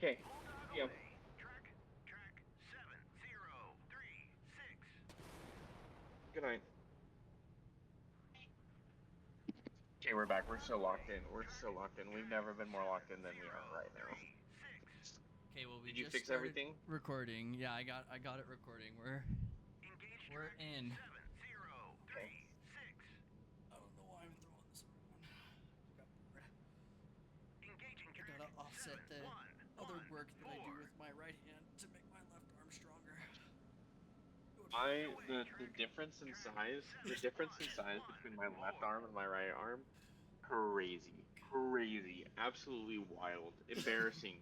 Okay. Yep. Track 7036. Good night. Okay, we're back. We're so locked in. We're so locked in. We've never been more locked in than we are right now. Okay, well, we Did you just fix started everything? recording. Yeah, I got it recording. We're in. 7036. I don't know why I'm throwing this around. Got bored. Engaging I track gotta offset the 711. other work that I do with my right hand to make my left arm stronger. The difference in size, between my left arm and my right arm, crazy, crazy, absolutely wild, embarrassing.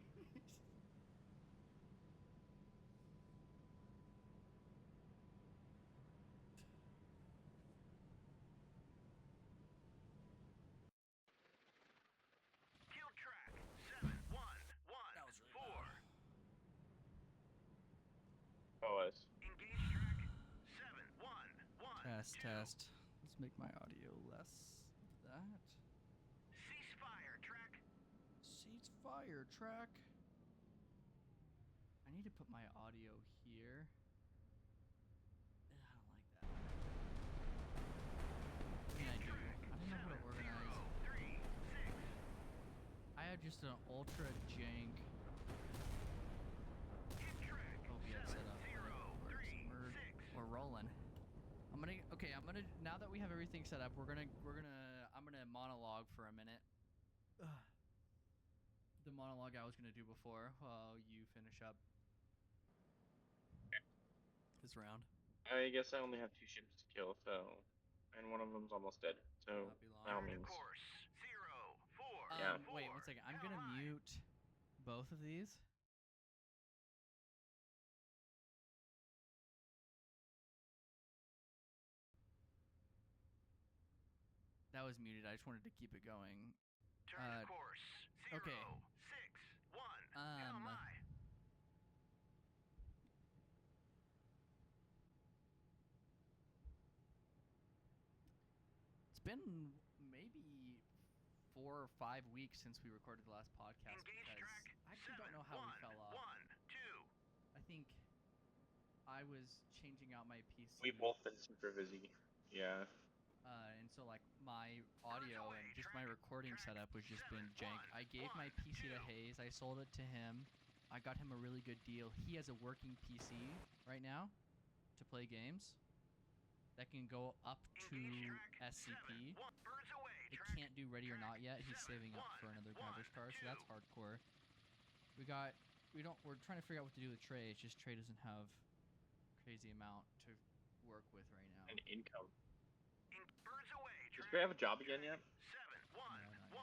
Kill track 711. That was really 4. loud. OS. Engage track 711. Test, 2. test. Let's make my audio less of that. Ceasefire track. Seats fire track. I need to put my audio here. I don't like that. I mean, I do. I don't know how to organize. 036. I have just an ultra jank Hit track OBS setup. 7036. We're rolling. I'm gonna now that we have everything set up, I'm gonna monologue for a minute. Ugh. The monologue I was gonna do before while you finish up this round. I guess I only have 2 ships to kill, so, and one of them's almost dead. So, Not be long. by all Turn to means. course 04. Yeah. Wait 1 second. I'm gonna mute both of these. That was muted. I just wanted to keep it going. Turn to course okay. 061. LMI. It's been maybe 4 or 5 weeks since we recorded the last podcast. Engage track I actually don't know how we fell off. 2. I think I was changing out my PC. We've both been super busy. Yeah. And so like my audio and just my recording setup was just been jank. I gave my PC to Hayes. I sold it to him. I got him a really good deal. He has a working PC right now to play games that can go up to SCP. It can't do Ready or Not yet. He's saving up for another driver's car, so that's hardcore. We're trying to figure out what to do with Trey. It's just Trey doesn't have a crazy amount to work with right now. And income. Birds away. Does Trey have a job again yet? 7112.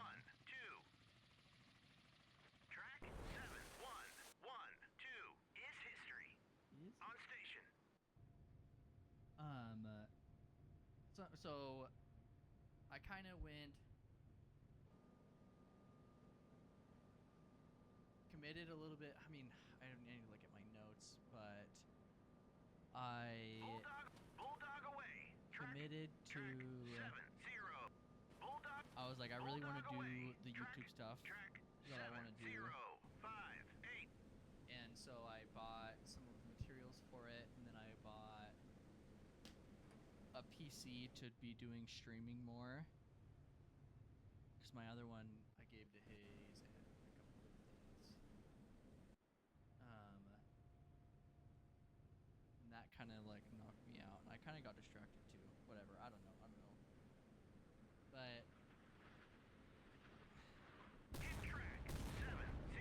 Track 7112 is history. On station. So I kind of went committed a little bit. I mean, I don't need to look at my notes, but I Bulldog away. committed to. Bulldog. I was like, I really want to do the YouTube stuff that I want to do. 058. And so I bought some of the materials for it, and then I bought a PC to be doing streaming more. Because my other one I gave to Hayes and a couple of things. And that kind of like knocked me out. And I kind of got distracted too. Whatever. I don't know. But Track 7036.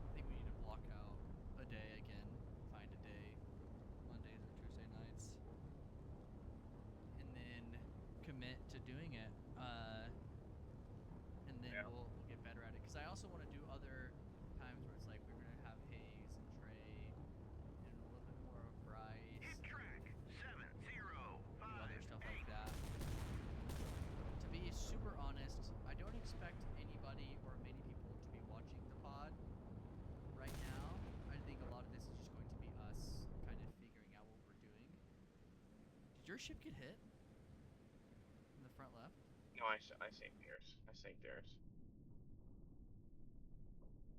I think we need to block out a day again. Find a day. Mondays or Tuesday nights. And then commit to doing it. And then we'll get better at it. Because I also want to do other times where it's like we're going to have Hayes and Trey and a little bit more of Bryce. Hit track 705. Do other stuff like that. To be super honest, I don't expect anybody or many people to be watching the pod right now. I think a lot of this is just going to be us kind of figuring out what we're doing. Did your ship get hit? In the front left? No, I sank theirs.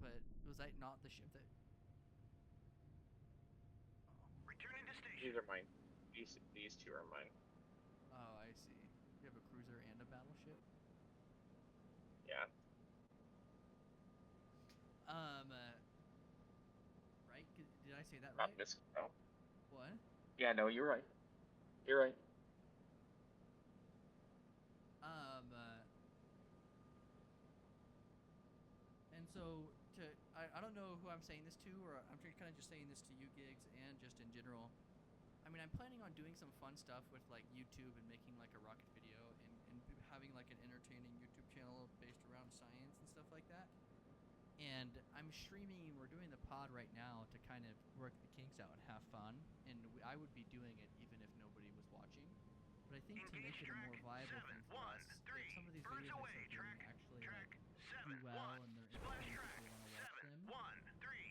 But was that not the ship that? Returning to These station. are mine. These two are mine. Oh, I see. You have a cruiser and a battleship. Yeah. Right? Did I say that Not right? Mosquito. What? Yeah, no, you're right. You're right. And so I don't know who I'm saying this to, or I'm kind of just saying this to you, Gigs, and just in general. I mean, I'm planning on doing some fun stuff with like YouTube and making like a rocket video and having like an entertaining YouTube channel based around science and stuff like that. And I'm streaming. We're doing the pod right now to kind of work the kinks out and have fun. And I would be doing it even if nobody was watching. But I think to make it a more viable thing for us, if some of these videos I start doing actually like do well and they're entertaining, people want to watch them,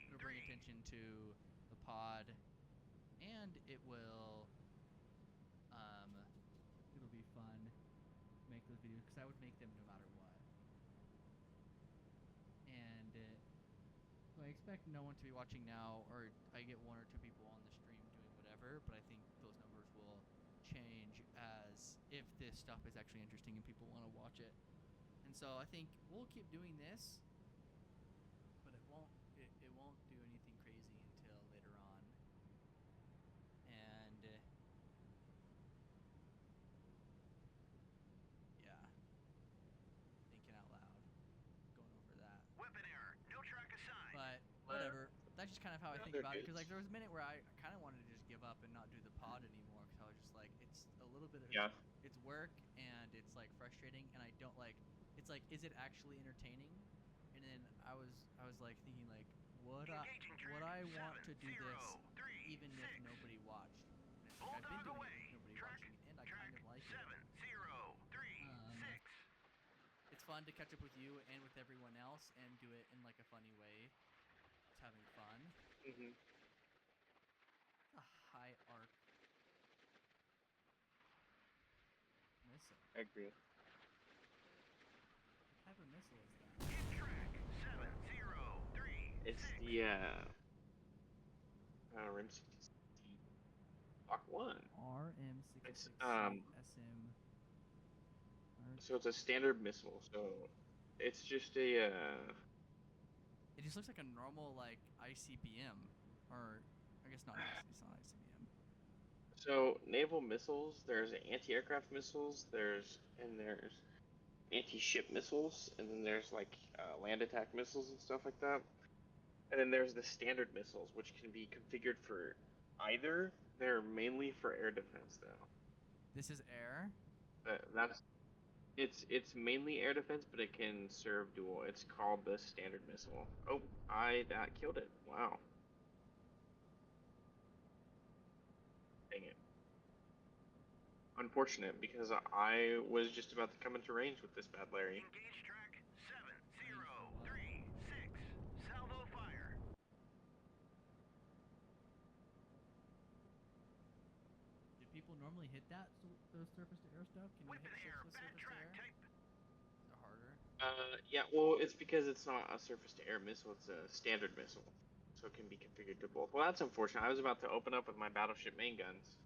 it'll bring attention to the pod, and it'll be fun to make those videos because I would make them no matter what. And so I expect no one to be watching now, or I get one or two people on the stream doing whatever. But I think those numbers will change as if this stuff is actually interesting and people want to watch it. And so I think we'll keep doing this, but it won't do anything crazy until later on. And yeah, thinking out loud, going over that. Weapon error. No track assigned. But whatever. That's just kind of how I Yeah, think they're about it. good. Because like there was a minute where I kind of wanted to just give up and not do the pod anymore. Because I was just like, it's a little bit of Yeah. it's work and it's like frustrating, and I don't like. It's like, is it actually entertaining? And then I was like thinking like, would Engaging track I want to do this 703, even if 6. nobody watched? And it's like, I've been Bulldog doing away. it with nobody Track, watching, and I track kind of like it. 703, 6. It's fun to catch up with you and with everyone else and do it in like a funny way. Just having fun. Mhm. A high arc missile. I agree. What type of missile is that? Hit track 703, It's 6. the RIM 60 Block 1. It's RM66 SM. so it's a standard missile. So it's just a It just looks like a normal like ICBM, or I guess not. It's not ICBM. so naval missiles. There's anti-aircraft missiles. There's anti-ship missiles, and then there's like land attack missiles and stuff like that. And then there's the standard missiles, which can be configured for either. They're mainly for air defense, though. This is air. That's it's mainly air defense, but it can serve dual. It's called the standard missile. Oh, that killed it. Wow. Dang it. Unfortunate, because I was just about to come into range with this bad Larry. Engage track 703, 6. Salvo fire. Do people normally hit those surface to air stuff? Can you Weapon hit error. ships with Bad surface to track air? type. Is it harder? Yeah, well, it's because it's not a surface-to-air missile; it's a standard missile, so it can be configured to both. Well, that's unfortunate. I was about to open up with my battleship main guns.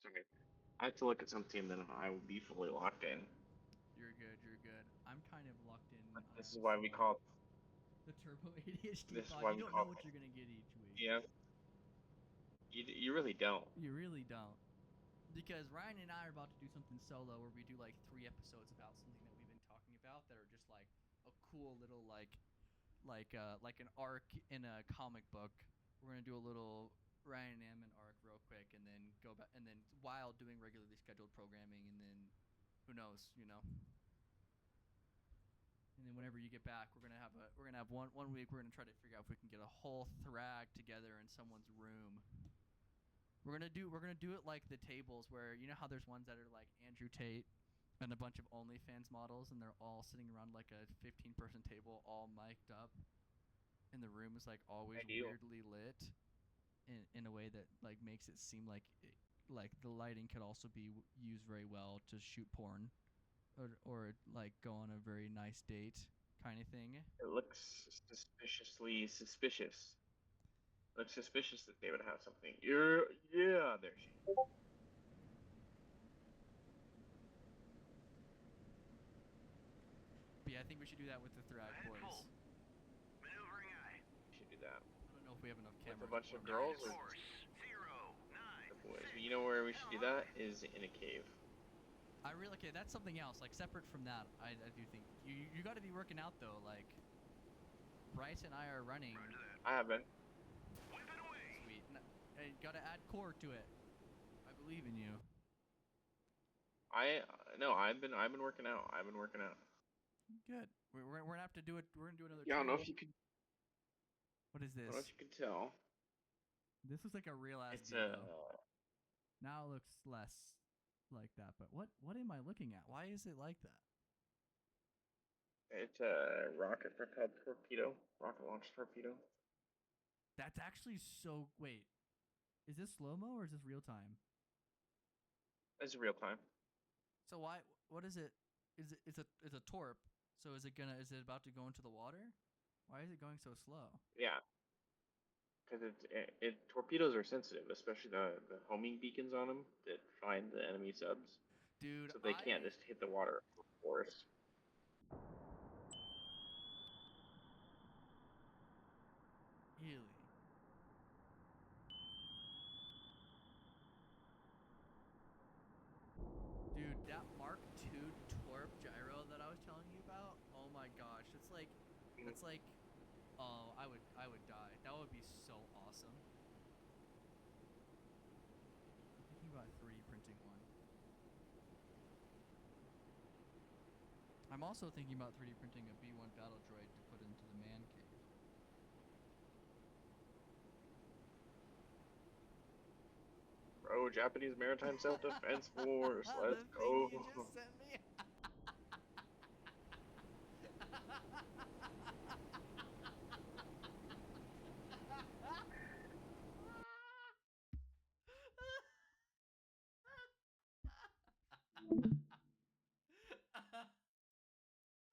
Sorry, I have to look at something, then I will be fully locked in. You're good. You're good. I'm kind of locked in. But this is why we call the Turbo ADHD this is pod. why You we don't call know what you're gonna get each week. yeah. You really don't. You really don't. Because Ryan and I are about to do something solo where we do like 3 episodes about something that we've been talking about that are just like a cool little like an arc in a comic book. We're gonna do a little Ryan and Ammon arc real quick, and then go back, and then while doing regularly scheduled programming, and then who knows, you know. And then whenever you get back, we're gonna have one week. We're gonna try to figure out if we can get a whole thrag together in someone's room. We're gonna do it like the tables where, you know how there's ones that are like Andrew Tate and a bunch of OnlyFans models, and they're all sitting around like a 15-person table, all mic'd up. and the room is like always Ideal. weirdly lit in a way that like makes it seem like like the lighting could also be used very well to shoot porn or like go on a very nice date kind of thing. It looks suspiciously suspicious. Looks suspicious that they would have something. Yeah, there she is. But yeah, I think we should do that with the Thrag Ahead boys. full. Maneuvering eye. Should do that. I don't know if we have enough With cameras. a bunch for of it. girls or Course. 0, 9, the boys. 6. But you know where we should do that is in a cave. I really okay. That's something else. Like separate from that, I do think you got to be working out though. Like Bryce and I are running. Roger that. I have been. Whipping away. Sweet. I gotta add core to it. I believe in you. No, I've been working out. I've been working out. Good. We're gonna have to do it. We're gonna do another. Yeah, I don't know trial. if you could. What is I don't know this? if you could tell. This looks like a real ass It's beat, though. Now it looks less like that. But what am I looking at? Why is it like that? It's a rocket propelled torpedo, rocket launched torpedo. That's actually so. Wait, is this slow mo or is this real time? It's real time. So why? What is it? Is it? It's a torp. So is it about to go into the water? Why is it going so slow? Yeah, because torpedoes are sensitive, especially the homing beacons on them that find the enemy subs, Dude, so they can't just hit the water, of course. Really? Dude, that Mark II Torp gyro that I was telling you about, oh my gosh, it's like, oh, I would die. That would be so awesome. I'm thinking about 3D printing one. I'm also thinking about 3D printing a B1 battle droid to put into the man cave. Bro, Japanese Maritime Self-Defense Force, let's The go. thing you just sent me.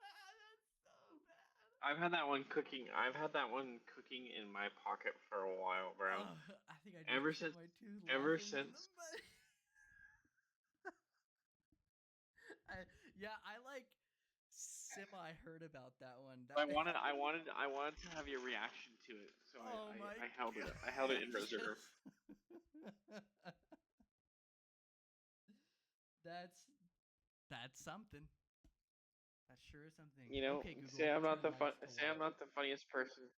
That's so bad. I've had that one cooking. I've had that one cooking in my pocket for a while, bro. I think I just Ever chipped since- my tooth ever laughing in the since- mud. Yeah, I like semi heard about that one. I wanted to have your reaction to it, so Oh my I held it. I held it in reserve. That's something. That sure is something. You know, okay, Google, say I'm not turn the lights to say I'm white. not the funniest person.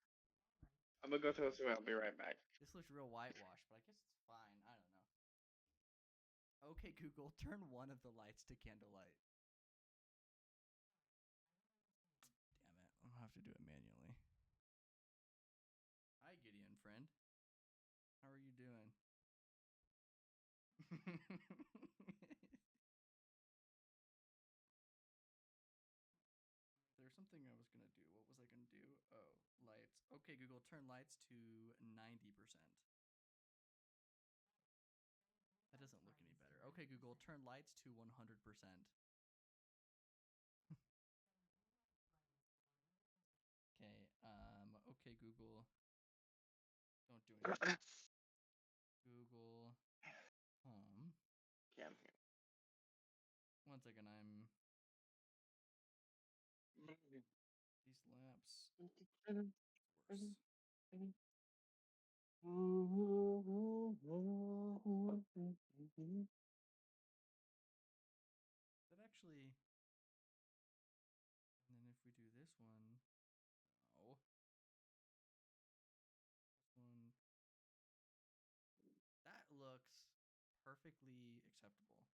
I'm gonna go throw some. I'll be right back. This looks real whitewashed, but I guess it's fine. I don't know. Okay, Google, turn one of the lights to candlelight. Damn it, I'll have to do it manually. Hi, Gideon, friend. How are you doing? There's something I was gonna do. What was I gonna do? Oh, lights. Okay, Google, turn lights to 90%. That doesn't look any better. Okay, Google, turn lights to 100%. Okay, Google. Don't do anything. Google Home. Yeah, I'm here. 1 second, these lamps. Worse. That actually. And then if we do this one. No. This one. That looks perfectly acceptable.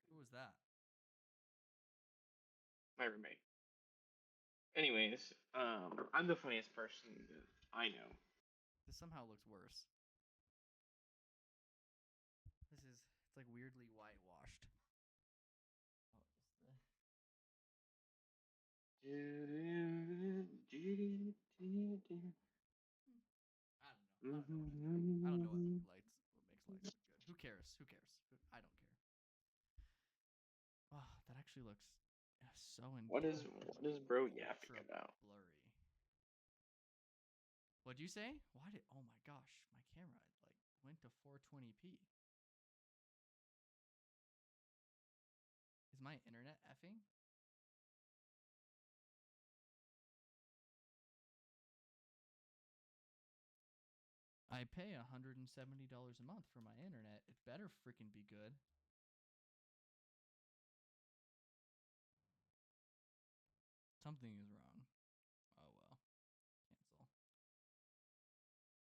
Who was that? My roommate. Anyways, I'm the funniest person that I know. This somehow looks worse. It's like weirdly whitewashed. Oh, I don't know. I don't know what makes lights look good. Who cares? Who cares? I don't care. Oh, that actually looks so What is bro yapping ultra about? blurry. What'd you say? Why did? Oh my gosh, my camera went to 420p. Is my internet effing? I pay $170 a month for my internet. It better freaking be good. Something is wrong. Oh well. Cancel.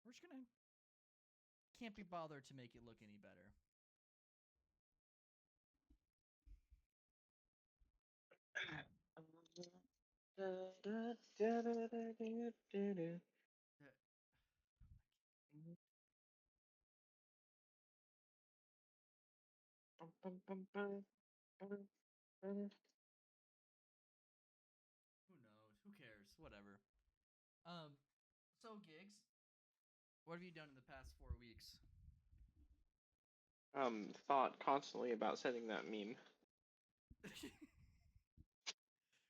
We're just gonna. Can't be bothered to make it look any better. Who knows? Who cares? Whatever. So Gigs, what have you done in the past 4 weeks? Thought constantly about sending that meme.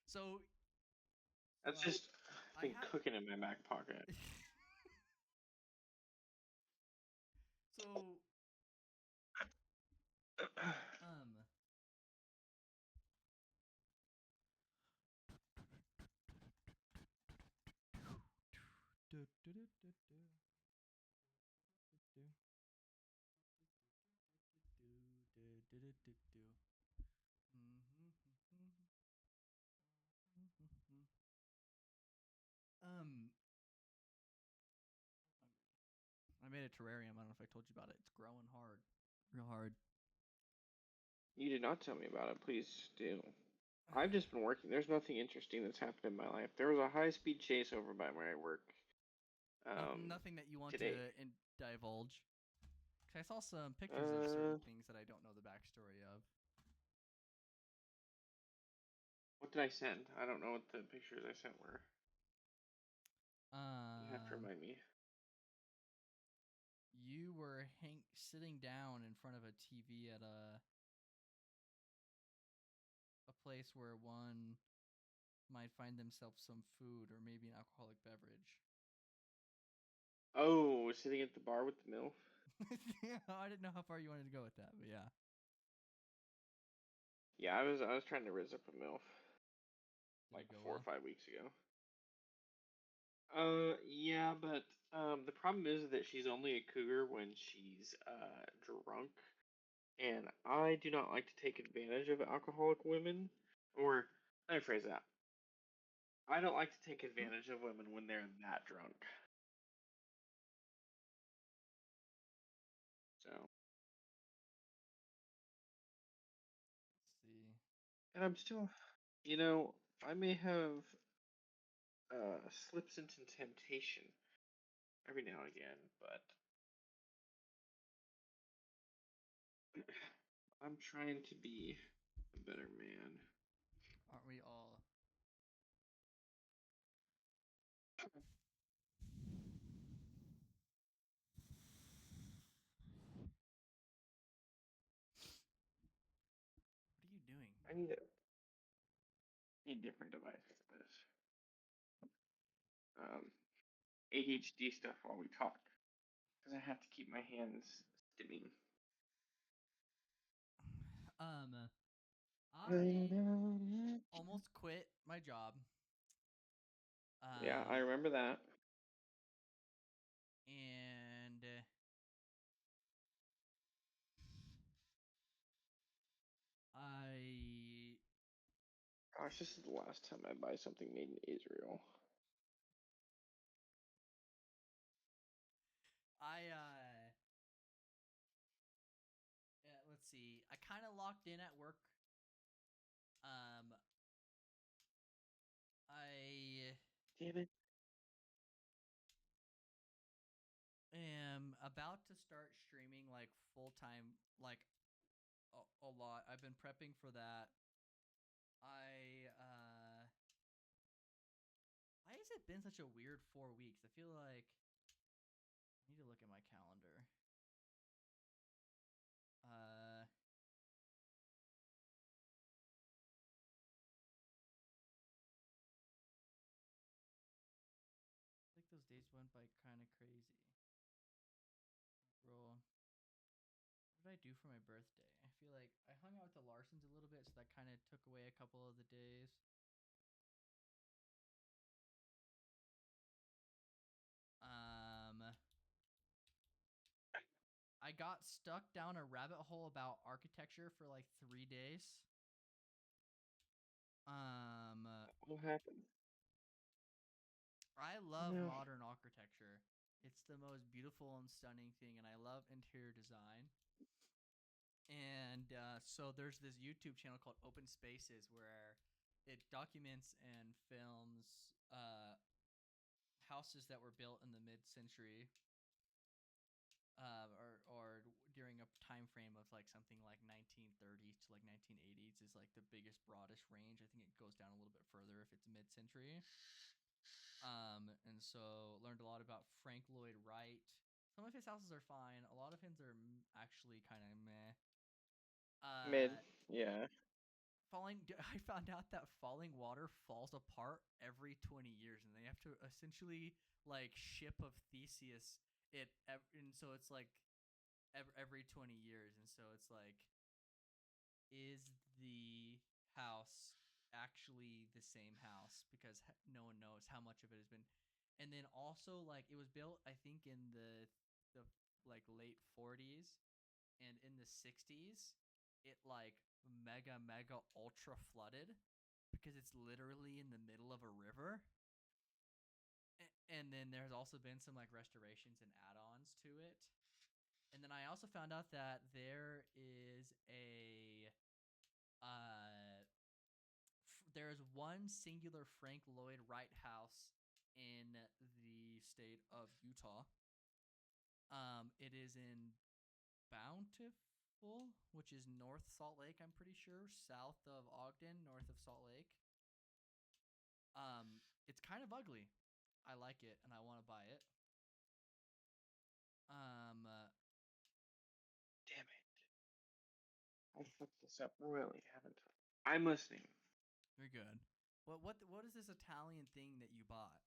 so That's just been have- cooking in my back pocket. so I made a terrarium. I don't know if I told you about it. It's growing hard. Real hard. You did not tell me about it. Please do. I've just been working. There's nothing interesting that's happened in my life. There was a high-speed chase over by my work. Nothing that you want today. to divulge. Cause I saw some pictures of certain things that I don't know the backstory of. What did I send? I don't know what the pictures I sent were. You have to remind me. You were sitting down in front of a TV at a place where one might find themselves some food or maybe an alcoholic beverage. Oh, sitting at the bar with the MILF? Yeah, I didn't know how far you wanted to go with that, but yeah. Yeah, I was trying to rizz up a MILF. Like 4 or 5 weeks ago. Yeah, but the problem is that she's only a cougar when she's drunk, and I do not like to take advantage of alcoholic women. Or let me phrase that. I don't like to take advantage of women when they're that drunk. So. Let's see. And I'm still, I may have slips into temptation every now and again, but I'm trying to be a better man. Aren't we all? What are you doing? I need a different device for this. ADHD stuff while we talk, because I have to keep my hands stimming. I almost quit my job. Yeah, I remember that. And Gosh, this is the last time I buy something made in Israel. yeah, let's see. I kind of locked in at work. Damn it. Am about to start streaming like full time, like a lot. I've been prepping for that. Why is has it been such a weird 4 weeks? I feel like I need to look at my calendar. I think those days went by kind of crazy. Roll. What did I do for my birthday? I feel like I hung out with the Larsons a little bit, so that kind of took away a couple of the days. I got stuck down a rabbit hole about architecture for like 3 days. What happened? I love No. modern architecture. It's the most beautiful and stunning thing, and I love interior design. And so there's this YouTube channel called Open Spaces where it documents and films houses that were built in the mid-century, or during a time frame of like something like 1930s to like 1980s is like the biggest, broadest range. I think it goes down a little bit further if it's mid-century. And so learned a lot about Frank Lloyd Wright. Some of his houses are fine. A lot of his are actually kind of meh. Mid. Yeah. I found out that falling water falls apart every 20 years, and they have to essentially like ship of Theseus and so it's like every 20 years, and so it's like, is the house actually the same house? Because no one knows how much of it has been. And then also, like, it was built, I think, in the like late 40s, and in the 60s it like mega ultra flooded because it's literally in the middle of a river. And then there's also been some like restorations and add-ons to it. And then I also found out that there's one singular Frank Lloyd Wright house in the state of Utah. It is in Bountiful, which is North Salt Lake, I'm pretty sure, south of Ogden, north of Salt Lake. It's kind of ugly. I like it, and I want to buy it. Damn it. I fucked this up really, haven't I? I'm listening. You're good. What is this Italian thing that you bought?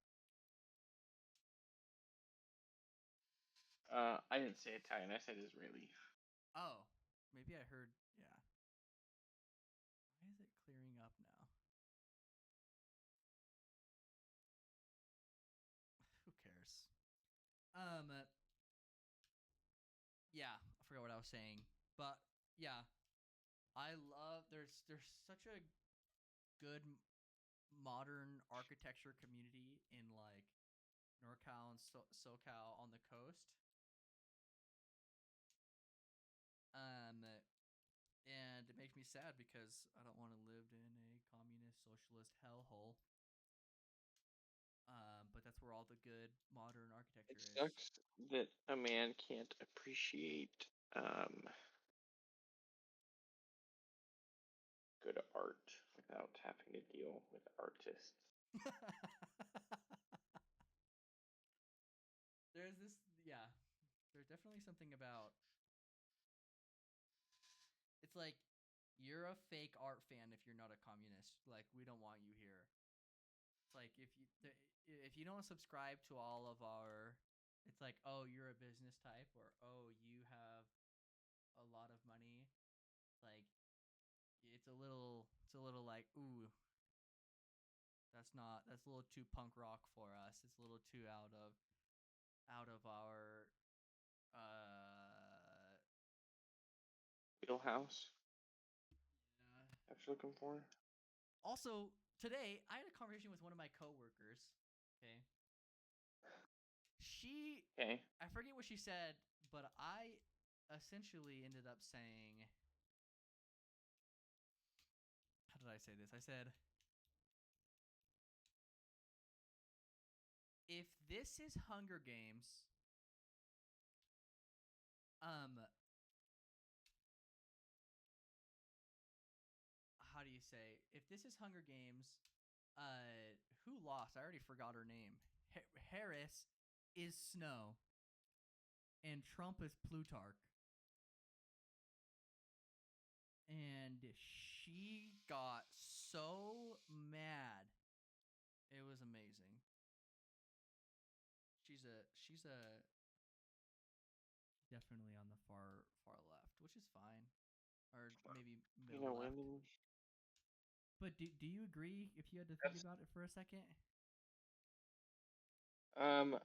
I didn't say Italian. I said Israeli. Oh, maybe I heard. Yeah. Why is it clearing up now? Who cares? Yeah, I forgot what I was saying, but yeah, I love. There's such a good modern architecture community in like NorCal and SoCal on the coast. And it makes me sad because I don't want to live in a communist socialist hellhole. But that's where all the good modern architecture It is. sucks that a man can't appreciate good art without having to deal with artists. There's this, yeah. There's definitely something about. It's like you're a fake art fan if you're not a communist. Like, we don't want you here. It's like if you don't subscribe to all of our, it's like, oh, you're a business type, or oh, you have a lot of money. Like, it's a little like, ooh, that's a little too punk rock for us. It's a little too out of our Wheelhouse. yeah. That's what you're looking for. Also, today I had a conversation with one of my coworkers. Okay. Okay. I forget what she said, but I essentially ended up saying, how did I say this? I said, if this is Hunger Games, how do you say? If this is Hunger Games, who lost? I already forgot her name. Harris is Snow, and Trump is Plutarch. And she got so mad. It was amazing. She's definitely on the far left, which is fine, or maybe You middle know, left. women. But do you agree? If you had to think That's about it for a second, um.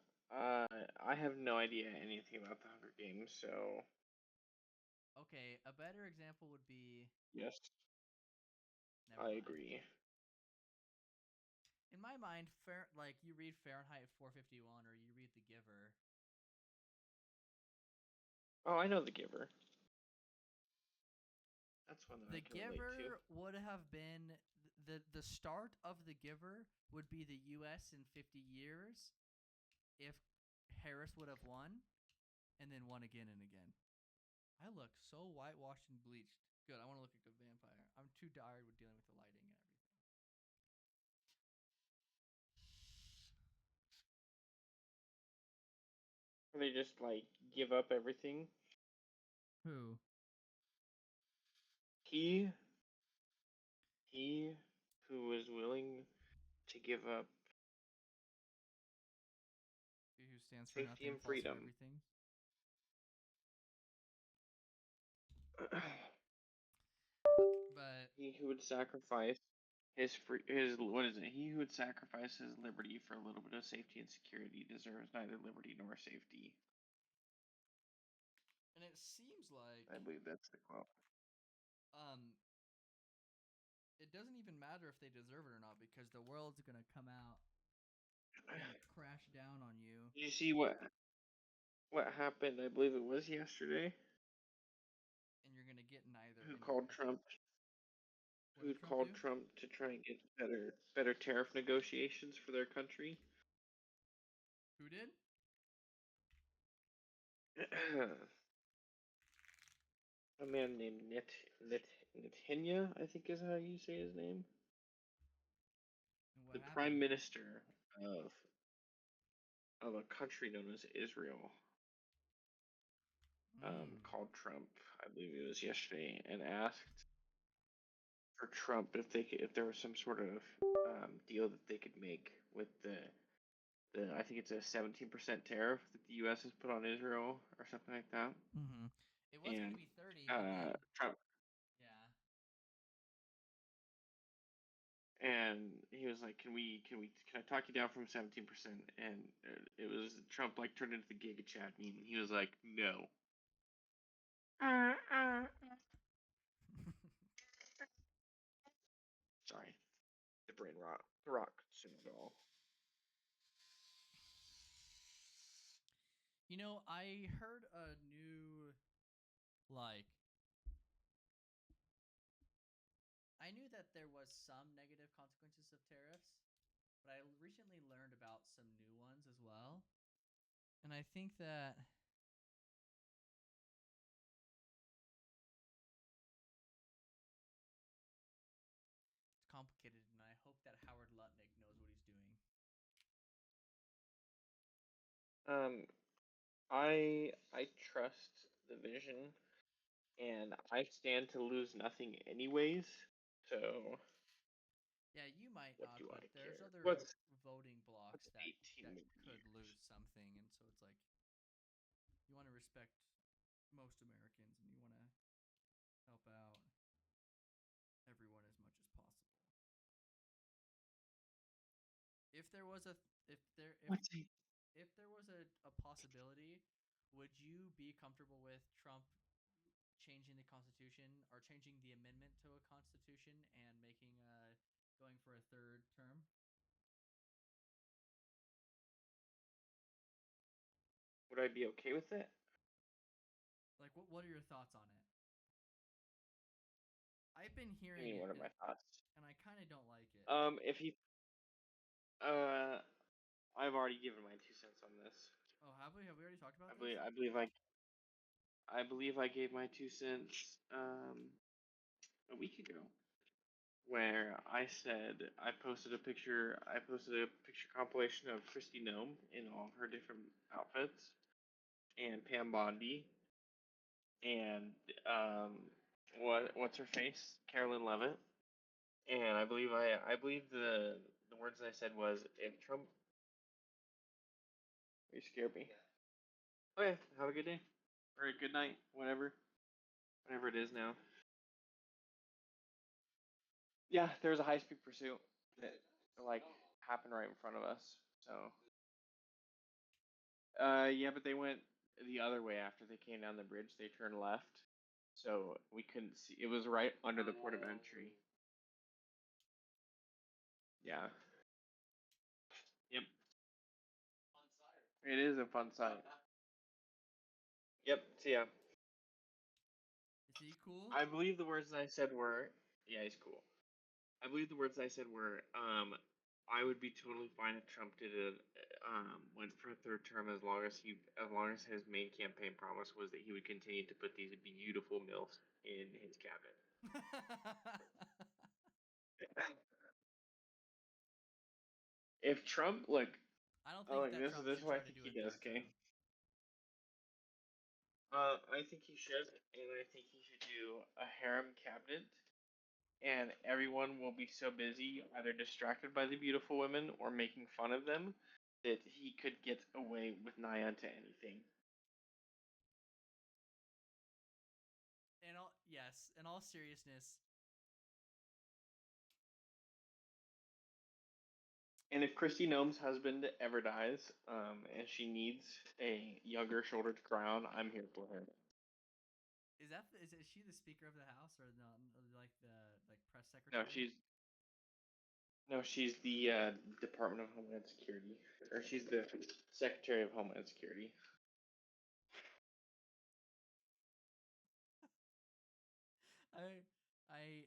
I have no idea anything about the Hunger Games, so okay, a better example would be. yes, Never I mind. agree. In my mind, like you read Fahrenheit 451 or you read The Giver. Oh, I know The Giver. That's one that The I can relate to. Giver would have been the start of The Giver would be the U.S. in 50 years if Harris would have won, and then won again and again. I look so whitewashed and bleached. Good. I want to look like a vampire. I'm too tired with dealing with the lighting and everything. They just like give up everything. Who? He he who was willing to give up Who stands for safety nothing, and falls for freedom. everything? But He who would sacrifice his what is it? He who would sacrifice his liberty for a little bit of safety and security deserves neither liberty nor safety. and it seems like I believe that's the quote. um it doesn't even matter if they deserve it or not because the world's gonna come out and crash down on you. Did you see what happened? I believe it was yesterday. And you're gonna get neither Who and called Trump? what Who did Trump called do? Trump to try and get better tariff negotiations for their country? Who did? A man named Netinya, I think is how you say his name. And what The happened? prime minister of a country known as Israel Mm. called Trump, I believe it was yesterday, and asked for Trump if there was some sort of deal that they could make with the I think it's a 17% tariff that the U.S. has put on Israel or something like that. Mm-hmm. It was And gonna be 30, but then Trump yeah. and he was like, can I talk you down from 17%? And it was Trump like turned into the Giga Chad meme. And he was like, no. Sorry, the brain rock consumed it all. You know, I heard a new like I knew that there was some negative consequences of tariffs, but I recently learned about some new ones as well. And I think that it's complicated, and I hope that Howard Lutnick knows what he's doing. Um, I trust the vision, and I stand to lose nothing anyways. So Yeah, you might what not, do but I there's care? other voting blocks What's that 18 that million could years? lose something, and so it's like you want to respect most Americans and you want to help out everyone as much as possible. If there was a if there What's it? if there was a possibility, would you be comfortable with Trump changing the constitution or changing the amendment to a constitution and making going for a third term? Would I be okay with it? Like what are your thoughts on it? I've been I hearing mean, it what are my thoughts? and I kind of don't like it. If he, uh, I've already given my 2 cents on this. Oh, have we? Have we already talked I about this? believe, I believe I believe I gave my 2 cents, a week ago. where I posted a picture. I posted a picture compilation of Christy Nome in all of her different outfits, and Pam Bondi, and um, what's her face, Carolyn Levitt, and I believe the words I said was, if Trump, you scared me. Okay, have a good day or a good night, whatever it is now. Yeah, there was a high speed pursuit that like happened right in front of us. So, yeah, but they went the other way after they came down the bridge. They turned left, so we couldn't see. It was right under the port of entry. Yeah. Yep. It is a fun sight. Yep. So yeah, Is he cool? I believe the words I said were, yeah, he's cool. I believe the words I said were, I would be totally fine if Trump did it, went for a third term as long as his main campaign promise was that he would continue to put these beautiful milfs in his cabinet. If Trump, look, I don't oh, think like that Trump this is should what I try to think do he a does, third okay? term. I think he should, and I think he should do a harem cabinet, and everyone will be so busy, either distracted by the beautiful women or making fun of them, that he could get away with nigh unto anything. In all seriousness, And if Christy Nome's husband ever dies, and she needs a younger shoulder to cry on, I'm here for her. is she the Speaker of the House or like the press No, secretary? she's the Department of Homeland Security, or she's the Secretary of Homeland Security.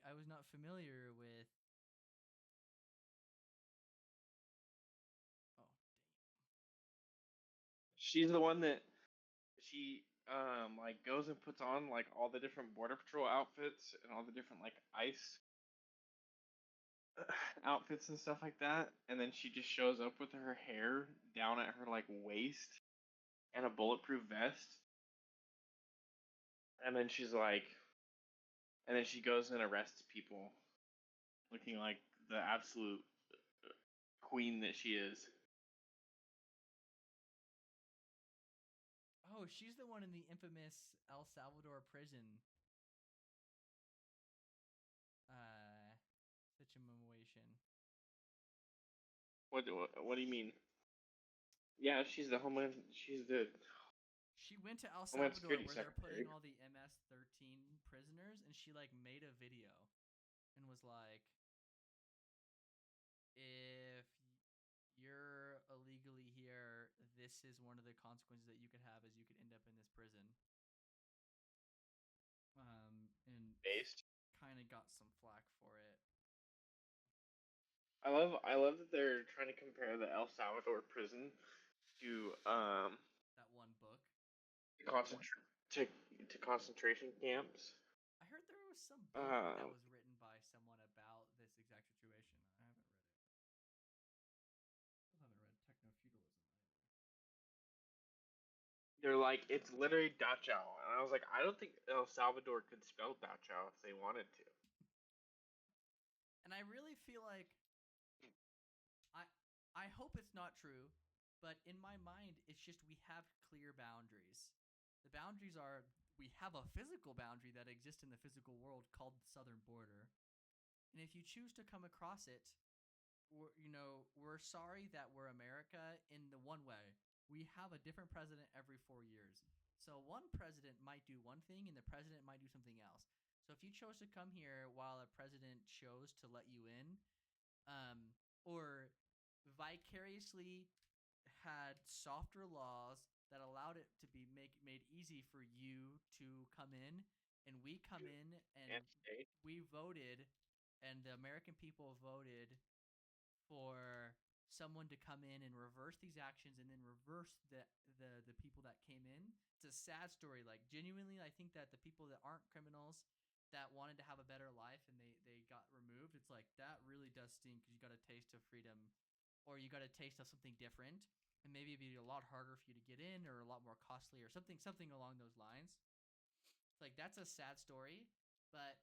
I was not familiar with. Oh, She's the one that she like goes and puts on like all the different border patrol outfits and all the different like ICE outfits and stuff like that, and then she just shows up with her hair down at her like waist and a bulletproof vest, and then she's like, and then she goes and arrests people, looking like the absolute queen that she is. oh, she's the one in the infamous El Salvador prison. Situation. What do you mean? Yeah, she's the homeland. She's the She went to El Homeland Salvador Security where they're putting Secretary. all the MS-13 prisoners, and she like made a video and was like, if you're illegally here, this is one of the consequences that you could have, is you could end up in this prison. And Based. kind of got some flack for it. I love that they're trying to compare the El Salvador prison to That one book. concentra- to to concentration camps. I heard there was some book that was written by someone about this exact situation. I haven't read it. Still haven't read Techno Feudalism either. They're like, it's literally Dachau, and I was like, I don't think El Salvador could spell Dachau if they wanted to. And I really feel like I I hope it's not true, but in my mind it's just we have clear boundaries. The boundaries are, we have a physical boundary that exists in the physical world called the southern border. And if you choose to come across it, we're sorry that we're America in the one way. We have a different president every 4 years. So one president might do one thing and the president might do something else. So if you chose to come here while a president chose to let you in, or vicariously had softer laws that allowed it to be made easy for you to come in, and we come in and we voted, and the American people voted for someone to come in and reverse these actions and then reverse the people that came in. It's a sad story. Like, genuinely, I think that the people that aren't criminals that wanted to have a better life and they got removed. It's like that really does sting because you got a taste of freedom, or you got a taste of something different, and maybe it'd be a lot harder for you to get in, or a lot more costly, or something along those lines. It's like that's a sad story, but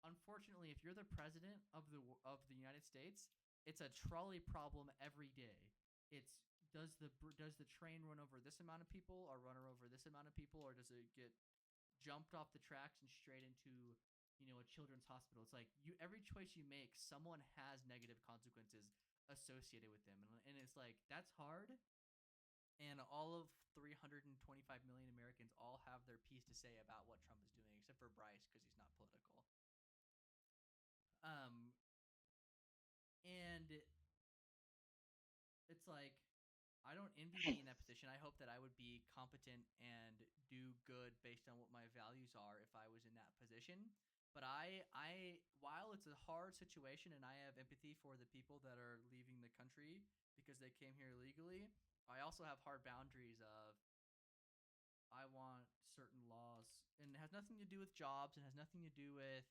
unfortunately, if you're the president of the United States, it's a trolley problem every day. It's does the train run over this amount of people, or run over this amount of people, or does it get jumped off the tracks and straight into a children's hospital? It's like every choice you make, someone has negative consequences associated with them, and it's like that's hard. And all of 325 million Americans all have their piece to say about what Trump is doing, except for Bryce because he's not political. Um, and it's like I don't envy being in that position. I hope that I would be competent and do good based on what my values are if I was in that position. But while it's a hard situation and I have empathy for the people that are leaving the country because they came here illegally, I also have hard boundaries of I want certain laws, and it has nothing to do with jobs, and has nothing to do with,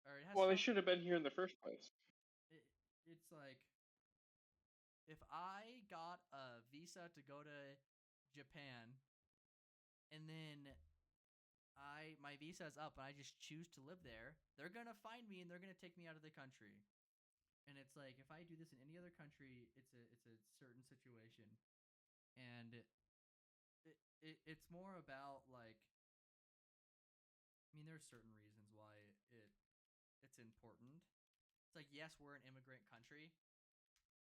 or it has Well, they some. should have been here in the first place. It's like if I got a visa to go to Japan, and then my visa is up and I just choose to live there, they're gonna find me and they're gonna take me out of the country. And it's like if I do this in any other country, it's a certain situation, and it's more about like I mean there's certain reasons why it's important. It's like yes, we're an immigrant country,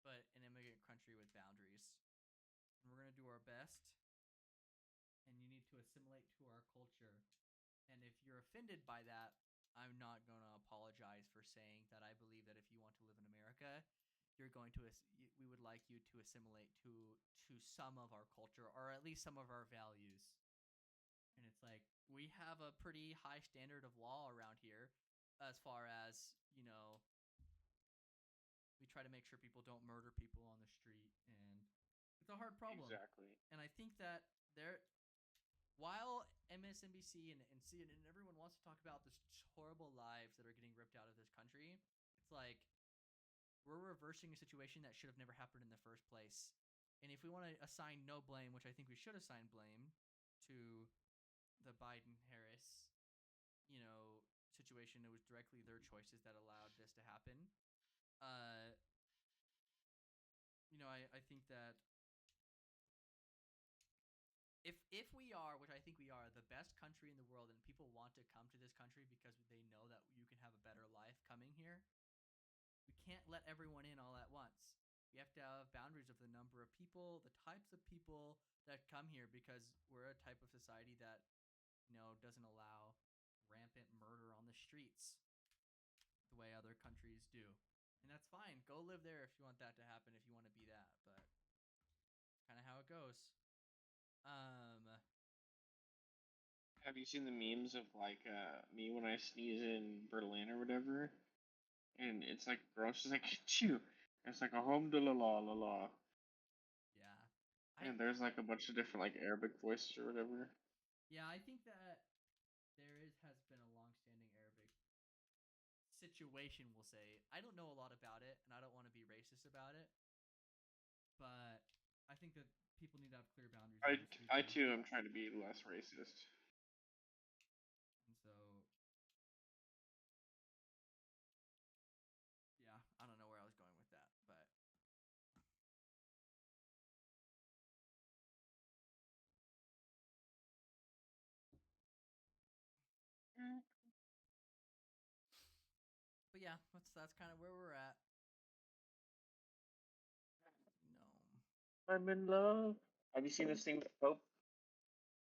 but an immigrant country with boundaries. And we're gonna do our best, and you need to assimilate to our culture. And if you're offended by that, I'm not going to apologize for saying that I believe that if you want to live in America, you're going to we would like you to assimilate to some of our culture, or at least some of our values. And it's like we have a pretty high standard of law around here as far as, we try to make sure people don't murder people on the street, and it's a hard problem. Exactly. And I think that while MSNBC and CNN and everyone wants to talk about this horrible lives that are getting ripped out of this country, it's like we're reversing a situation that should have never happened in the first place. And if we want to assign no blame, which I think we should assign blame to the Biden-Harris, situation, it was directly their choices that allowed this to happen. I think that if we are, which I think we are, the best country in the world, and people want to come to this country because they know that you can have a better life coming here, we can't let everyone in all at once. We have to have boundaries of the number of people, the types of people that come here, because we're a type of society that, doesn't allow rampant murder on the streets the way other countries do. And that's fine. Go live there if you want that to happen, if you want to be that. But kind of how it goes. Have you seen the memes of like me when I sneeze in Berlin or whatever? And it's like gross. It's like chew. It's like a home de la la la la. Yeah. And there's like a bunch of different like Arabic voices or whatever. Yeah, I think that has been a long-standing Arabic situation, we'll say. I don't know a lot about it, and I don't want to be racist about it, but I think that people need to have clear boundaries. I too am trying to be less racist. And so, yeah, I don't know where I was going with that, but yeah, that's kind of where we're at. No. I'm in love. Have you seen this thing with the Pope?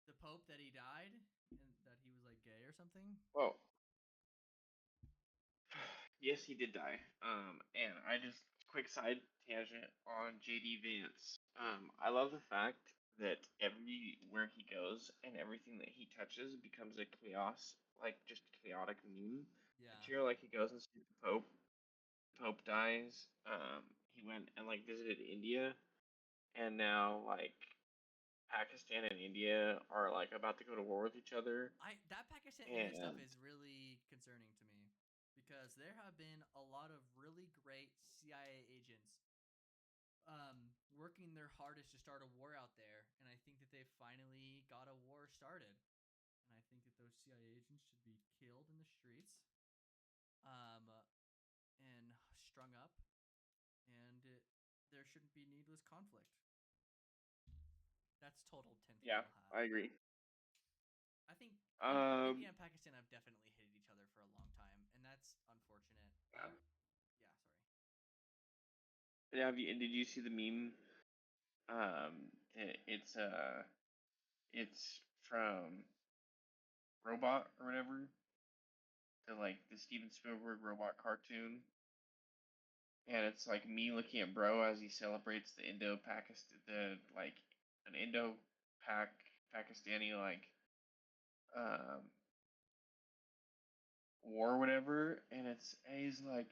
The Pope that he died, and that he was like gay or something. Whoa. Yes, he did die. And I just quick side tangent on JD Vance. I love the fact that everywhere he goes and everything that he touches becomes a chaos, like just chaotic meme. Yeah. Here, like he goes and sees the Pope. Pope dies. He went and like visited India, and now like Pakistan and India are like about to go to war with each other, That Pakistan India stuff and is really concerning to me because there have been a lot of really great CIA agents working their hardest to start a war out there, and I think that they finally got a war started. And I think that those CIA agents should be killed in the streets, and strung up, and there shouldn't be needless conflict. That's total yeah, tinfoil hat. I agree. I think India Um, and Pakistan have definitely hated each other for a long time, and that's unfortunate. yeah, Yeah, sorry. did you see the meme? It's it's from Robot or whatever, the Steven Spielberg robot cartoon, and it's like me looking at bro as he celebrates the Indo-Pakistan, an Pakistani um war or whatever, and he's like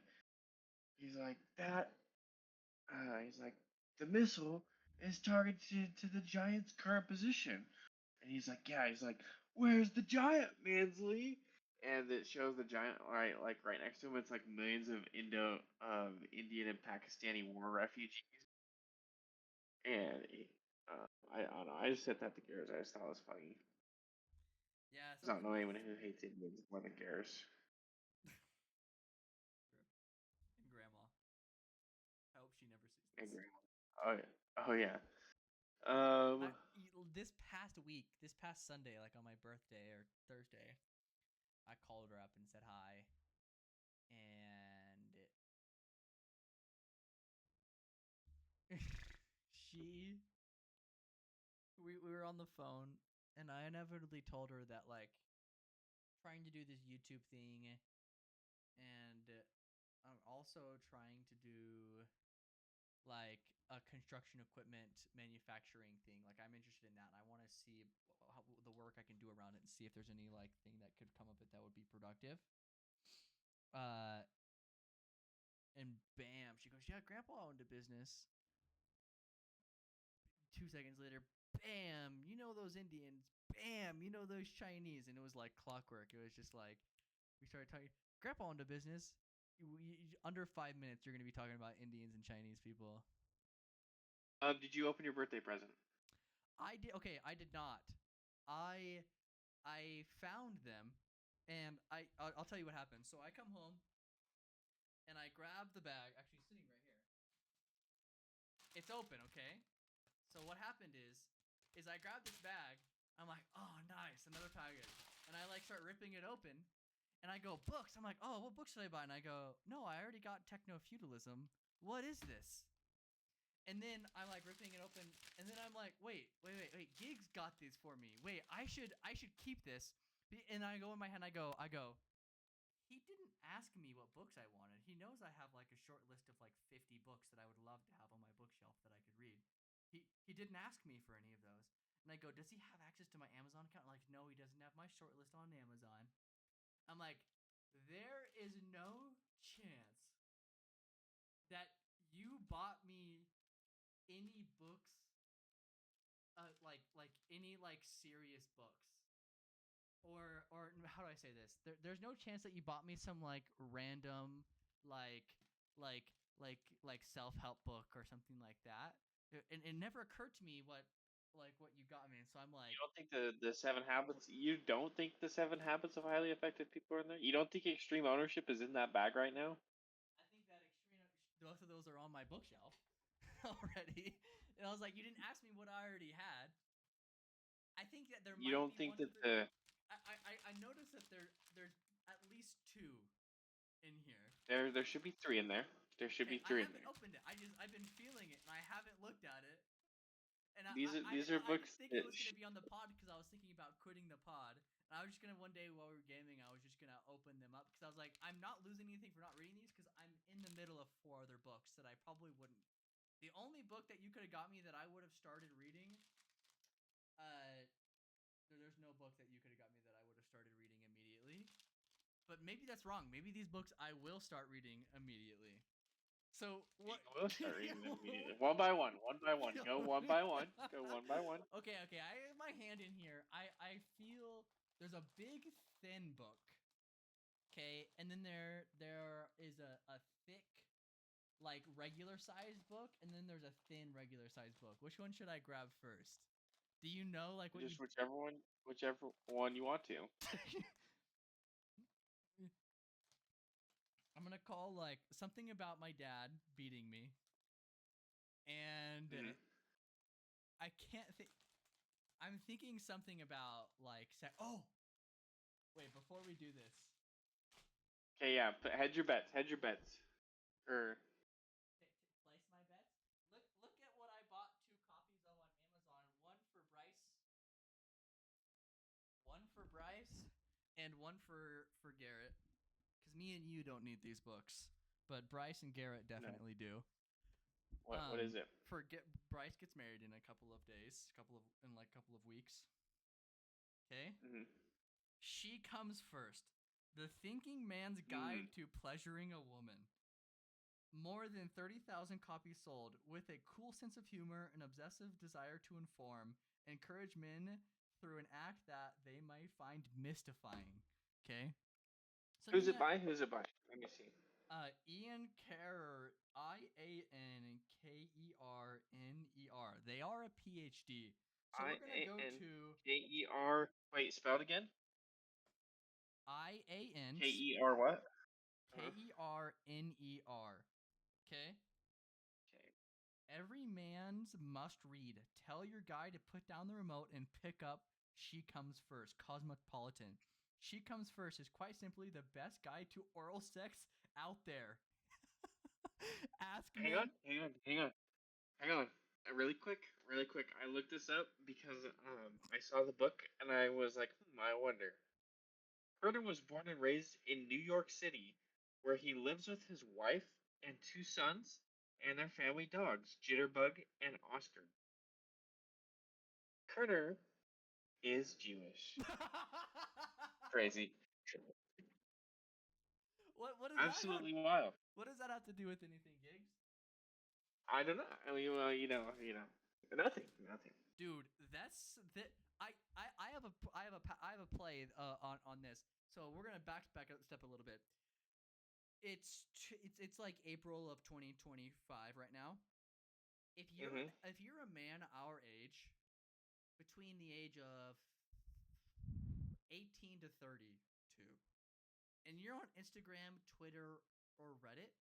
that he's like the missile is targeted to the giant's current position, and he's like, yeah, he's like, where's the giant, Mansley? And it shows the giant right next to him. It's like millions of Indian and Pakistani war refugees, and I don't know. I just said that to Garrett. I just thought it was funny. Yeah, I don't something. know anyone who hates Indians more than Garrett. And grandma. I hope she never sees And this. Grandma. Oh yeah. Oh yeah. This past Sunday, like on my birthday or Thursday, I called her up and said hi, and she we were on the phone, and I inevitably told her that like trying to do this YouTube thing, and I'm also trying to do like a construction equipment manufacturing thing. Like I'm interested in that, and I want to see the work I can do around it, and see if there's any like thing that could come of it that would be productive. Uh, and bam, she goes, "Yeah, Grandpa owned a business." 2 seconds later, bam, you know those Indians. Bam, you know those Chinese. And it was like clockwork. It was just like we started talking. Grandpa owned a business. Under 5 minutes, you're going to be talking about Indians and Chinese people. Did you open your birthday present? I did. Okay, I did not. I found them, and I'll tell you what happened. So I come home, and I grab the bag. Actually, sitting right here. It's open. Okay. So what happened is I grabbed this bag. I'm like, oh, nice, another package, and I like start ripping it open, and I go books. I'm like, oh, what books should I buy? And I go, no, I already got Techno Feudalism. What is this? And then I'm like ripping it open, and then I'm like, wait. Gigs got these for me. Wait, I should keep this. And I go in my head, and I go. He didn't ask me what books I wanted. He knows I have like a short list of like 50 books that I would love to have on my bookshelf that I could read. He didn't ask me for any of those. And I go, does he have access to my Amazon account? Like, no, he doesn't have my short list on Amazon. I'm like, there is no chance that you bought me any books, like any like serious books, or how do I say this? There's no chance that you bought me some like random like like self-help book or something like that. And it never occurred to me what you got me. And so I'm like, You don't think the seven habits? You don't think the 7 habits of highly effective people are in there? You don't think extreme ownership is in that bag right now? I think that both of those are on my bookshelf already. And I was like, you didn't ask me what I already had. I think that there You might don't be think one that other. the I noticed that there's at least two in here. there should be 3 in there. There should Okay, be I 3 in haven't there. opened it. I've been feeling it, and I haven't looked at it. And These are I didn't books think it that was gonna be on the pod because I was thinking about quitting the pod. And I was just gonna one day while we were gaming, I was just gonna open them up because I was like, I'm not losing anything for not reading these because I'm in the middle of 4 other books that I probably wouldn't. The only book that you could have got me that I would have started reading, uh, there's no book that you could have got me that I would have started reading immediately. But maybe that's wrong. Maybe these books I will start reading immediately. So what? We'll start reading them immediately. One by one. Go one by one. Go one by one. Okay. I have my hand in here. I feel there's a big thin book. Okay, and then there is a thick, like regular size book, and then there's a thin regular size book. Which one should I grab first? Do you know like what Just whichever one you want to. I'm gonna call like something about my dad beating me, and Mhm. I can't think. I'm thinking something about like oh, wait, before we do this, Okay, yeah. Hedge your bets. Hedge your bets. Or place my bets. Look at what I bought 2 copies of on Amazon. One for Bryce, and one for Garrett. Because me and you don't need these books, but Bryce and Garrett no. definitely do. What is it? Bryce gets married in a couple of days, couple of weeks. Okay. Mhm. She comes first. The Thinking Man's Guide to Pleasuring a Woman. More than 30,000 copies sold, with a cool sense of humor, an obsessive desire to inform, encourage men through an act that they might find mystifying. Okay. Who's it by? Who's it by? Let me see. Ian Kerner, IANKERNER. They are a PhD. So we're gonna go to IANKER. Wait, spelled again? IAN KER what? KERNER. Okay. Okay. Every man's must read. Tell your guy to put down the remote and pick up She Comes First, Cosmopolitan. She Comes First is quite simply the best guide to oral sex out there. Ask Hang men. on. Really quick. I looked this up because I saw the book and I was like, I wonder. Herder was born and raised in New York City, where he lives with his wife and 2 sons and their family dogs, Jitterbug and Oscar. Kerner is Jewish. Crazy. What does Absolutely wild. what does that have to do with anything, Gigs? I don't know. I mean, well, nothing. Dude, that's that. I have a play on this. So we're gonna back step a little bit. It's like April of 2025 right now. If you're a man our age, between the age of 18 to 32, and you're on Instagram, Twitter, or Reddit,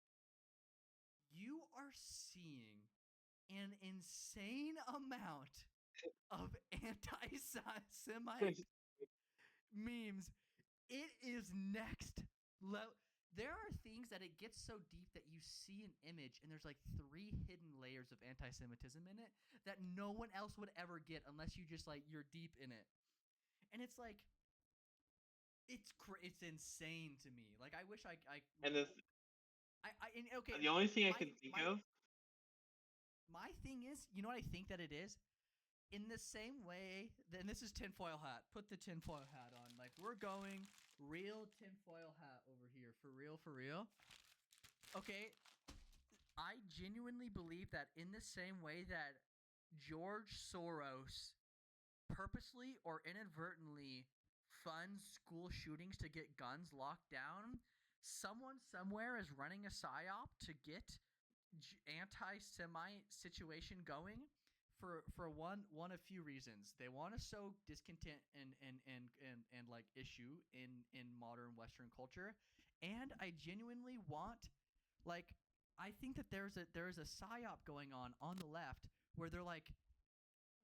you are seeing an insane amount of anti-Semite memes. It is next level. There are things that it gets so deep that you see an image and there's like 3 hidden layers of anti-Semitism in it that no one else would ever get unless you just like you're deep in it. And it's like it's insane to me. Like I wish I And the okay. the only thing I can think of. My thing is, you know what I think that it is? In the same way, and this is tinfoil hat. Put the tinfoil hat on. Like, we're going real tinfoil hat over here. For real. Okay, I genuinely believe that in the same way that George Soros purposely or inadvertently funds school shootings to get guns locked down, someone somewhere is running a psyop to get anti-Semite situation going for one of few reasons. They want to sow discontent and like issue in modern Western culture, and I genuinely want, like, I think that there is a psyop going on the left where they're like,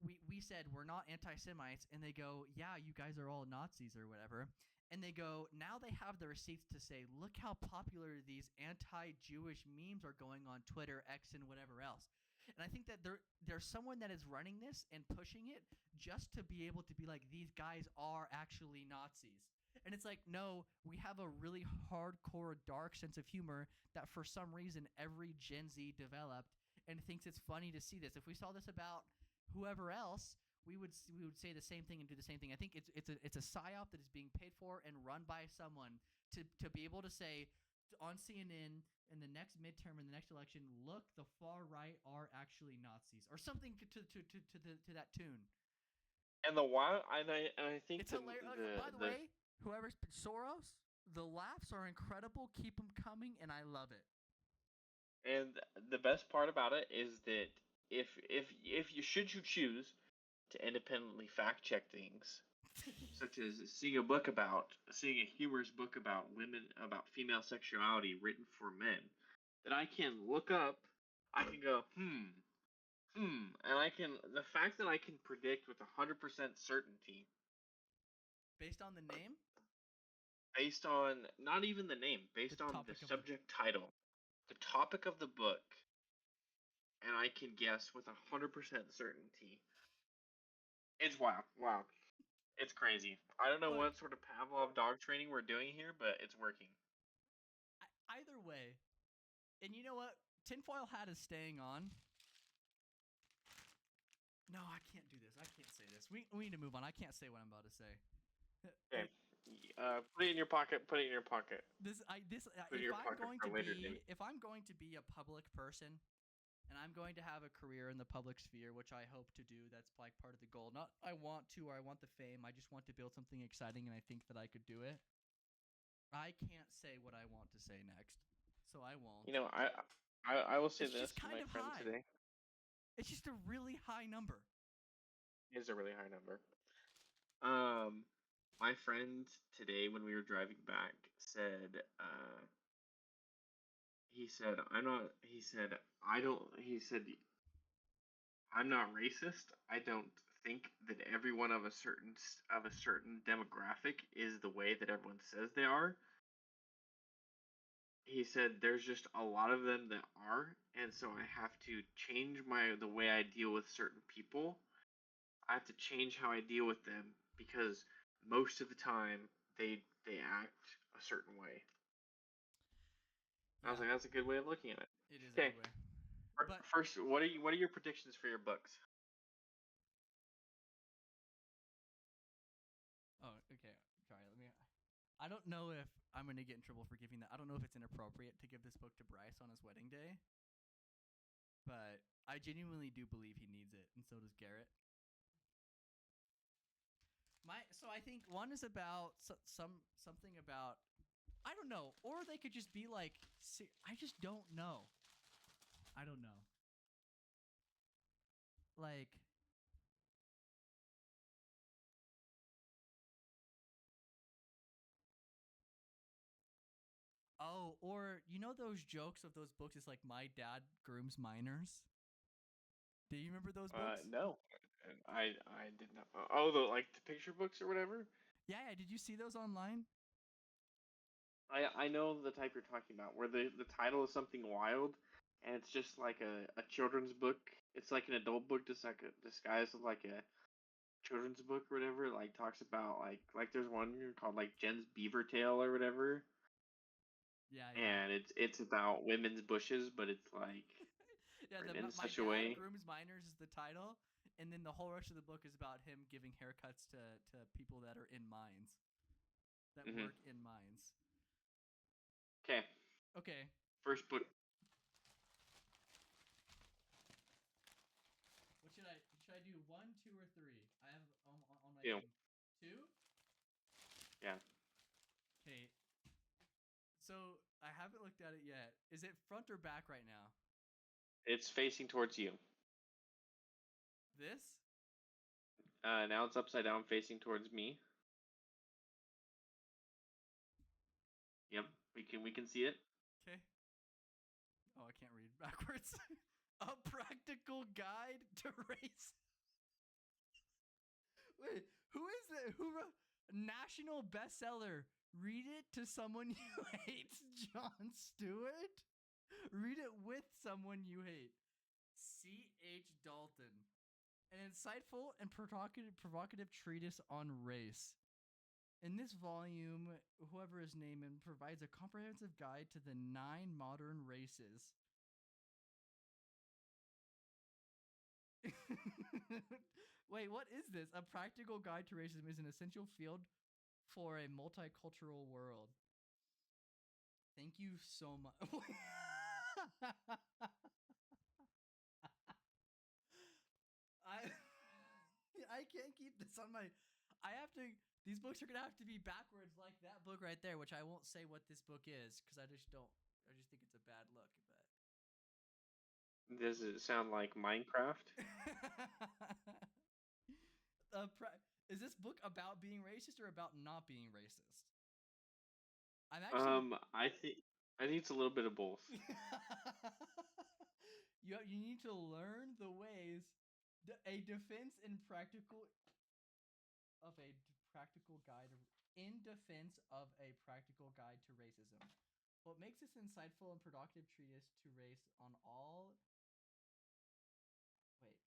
we said we're not anti-Semites, and they go, yeah, you guys are all Nazis or whatever. And they go, now they have the receipts to say, look how popular these anti-Jewish memes are going on Twitter, X, and whatever else. And I think that there's someone that is running this and pushing it just to be able to be like, these guys are actually Nazis. And it's like, no, we have a really hardcore, dark sense of humor that for some reason every Gen Z developed and thinks it's funny to see this. If we saw this about whoever else, we would say the same thing and do the same thing. I think it's a psyop that is being paid for and run by someone to be able to say on CNN in the next midterm, in the next election, look, the far right are actually Nazis, or something to that tune. And the wild, I think It's hilarious. By the way, whoever's Soros, the laughs are incredible. Keep them coming, and I love it. and the best part about it is that if you choose to independently fact check things, such as seeing a humorous book about women, about female sexuality written for men, that I can look up, I can go and the fact that I can predict with 100% certainty, Based on the name, based on not even the name, based on the subject title, the topic of the book, and I can guess with 100% certainty. It's wild. Wow. It's crazy. I don't know what sort of Pavlov dog training we're doing here, but it's working. Either way, and you know what? Tinfoil hat is staying on. No, I can't do this. I can't say this. We need to move on. I can't say what I'm about to say. Okay. Put it in your pocket. Put it in your pocket. If I'm going to be a public person, and I'm going to have a career in the public sphere, which I hope to do. That's like part of the goal. Not I want to, or I want the fame. I just want to build something exciting, and I think that I could do it. I can't say what I want to say next, so I won't. You know, I will say this to my friend high. today. It's just a really high number. It is a really high number. My friend today, when we were driving back, said, he said, I'm not racist. I don't think that everyone of a certain demographic is the way that everyone says they are. He said there's just a lot of them that are, and so I have to change the way I deal with certain people. I have to change how I deal with them because most of the time they act a certain way. Yeah. I was like, that's a good way of looking at it. It is a good way. But first, what are your predictions for your books? Oh, okay. Sorry, I don't know if I'm gonna get in trouble for giving that. I don't know if it's inappropriate to give this book to Bryce on his wedding day, but I genuinely do believe he needs it, and so does Garrett. So I think one is about something about, I don't know, or they could just be like, I just don't know. I don't know. Like, oh, or you know those jokes of those books? It's like My Dad Grooms Minors. Do you remember those books? No, I did not. Oh, the picture books or whatever. Yeah. Did you see those online? I know the type you're talking about, where the title is something wild, and it's just like a children's book. It's like an adult book, just like disguised as like a children's book or whatever. Like talks about like there's one called like Jen's Beaver Tale or whatever. Yeah. And it's about women's bushes, but it's like in such a way. Grooms Minors is the title, and then the whole rest of the book is about him giving haircuts to people that are in mines, that work in mines. Okay. First book. What should I do? 1, 2, or 3? I have on my Two. 2. Yeah. Okay. So I haven't looked at it yet. Is it front or back right now? It's facing towards you. This? Now it's upside down, facing towards me. Yep, we can see it. Okay. Oh, I can't read backwards. A practical guide to race. Wait, who is that? Who wrote national bestseller? Read it to someone you hate, Jon Stewart. Read it with someone you hate. C.H. Dalton. An insightful and provocative treatise on race. In this volume, whoever is named provides a comprehensive guide to the 9 modern races. Wait, what is this? A practical guide to racism is an essential field for a multicultural world. Thank you so much. I I can't keep this on my. I have to. These books are gonna have to be backwards, like that book right there, which I won't say what this book is because I just don't. I just think it's a bad look. Does it sound like Minecraft? Is this book about being racist or about not being racist? I'm actually. I think it's a little bit of both. You need to learn the ways. A defense in practical of a practical guide in defense of a practical guide to racism. What makes this insightful and productive treatise to race on all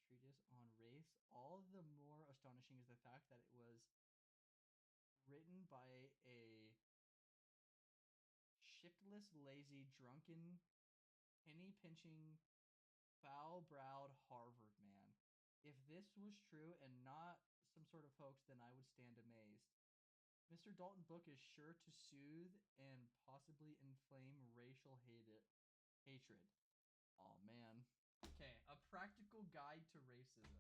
treatise on race all the more astonishing is the fact that it was written by a shiftless, lazy, drunken, penny-pinching, foul-browed Harvard man. If this was true and not some sort of hoax, then I would stand amazed. Mr. Dalton's book is sure to soothe and possibly inflame racial hatred. Oh man. Okay, a practical guide to racism.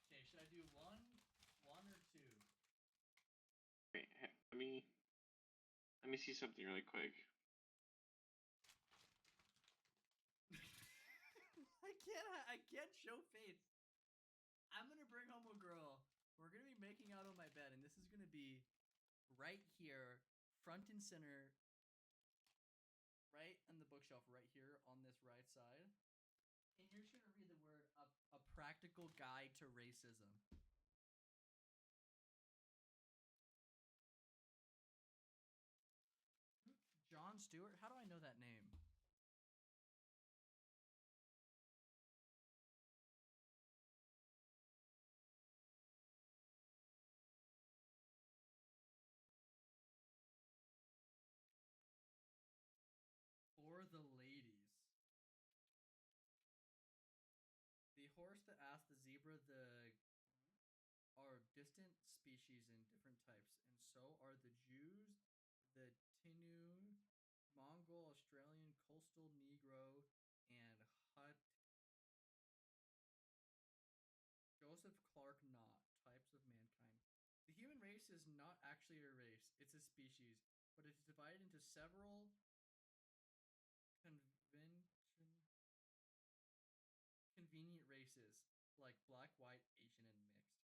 Okay, should I do one or two? Wait, let me see something really quick. I can't show face. I'm gonna bring home a girl. We're gonna be making out on my bed, and this is gonna be right here, front and center, right on the bookshelf, right here on this right side. And you're just gonna read the word a practical guide to racism. Jon Stewart? How do I know that name? For the ladies. The horse that asked the zebra are distant species in different types, and so are the Jews, the Tinnu, Mongol, Australian, coastal Negro, and Hut. Joseph Clark Knott, types of mankind. The human race is not actually a race, it's a species, but it is divided into several convenient races, like black, white, Asian, and mixed.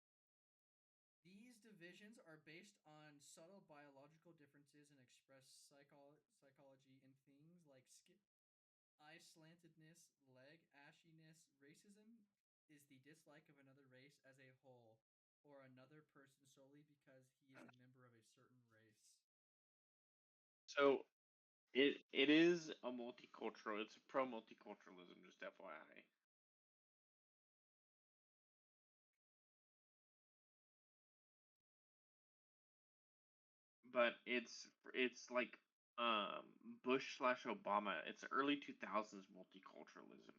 These divisions are based on subtle biological differences and express psychology in things like skin, eye slantedness, leg ashiness. Racism is the dislike of another race as a whole, or another person solely because he is a member of a certain race. So it is a multicultural. It's pro multiculturalism, just FYI. But it's like Bush/Obama. It's early 2000s multiculturalism.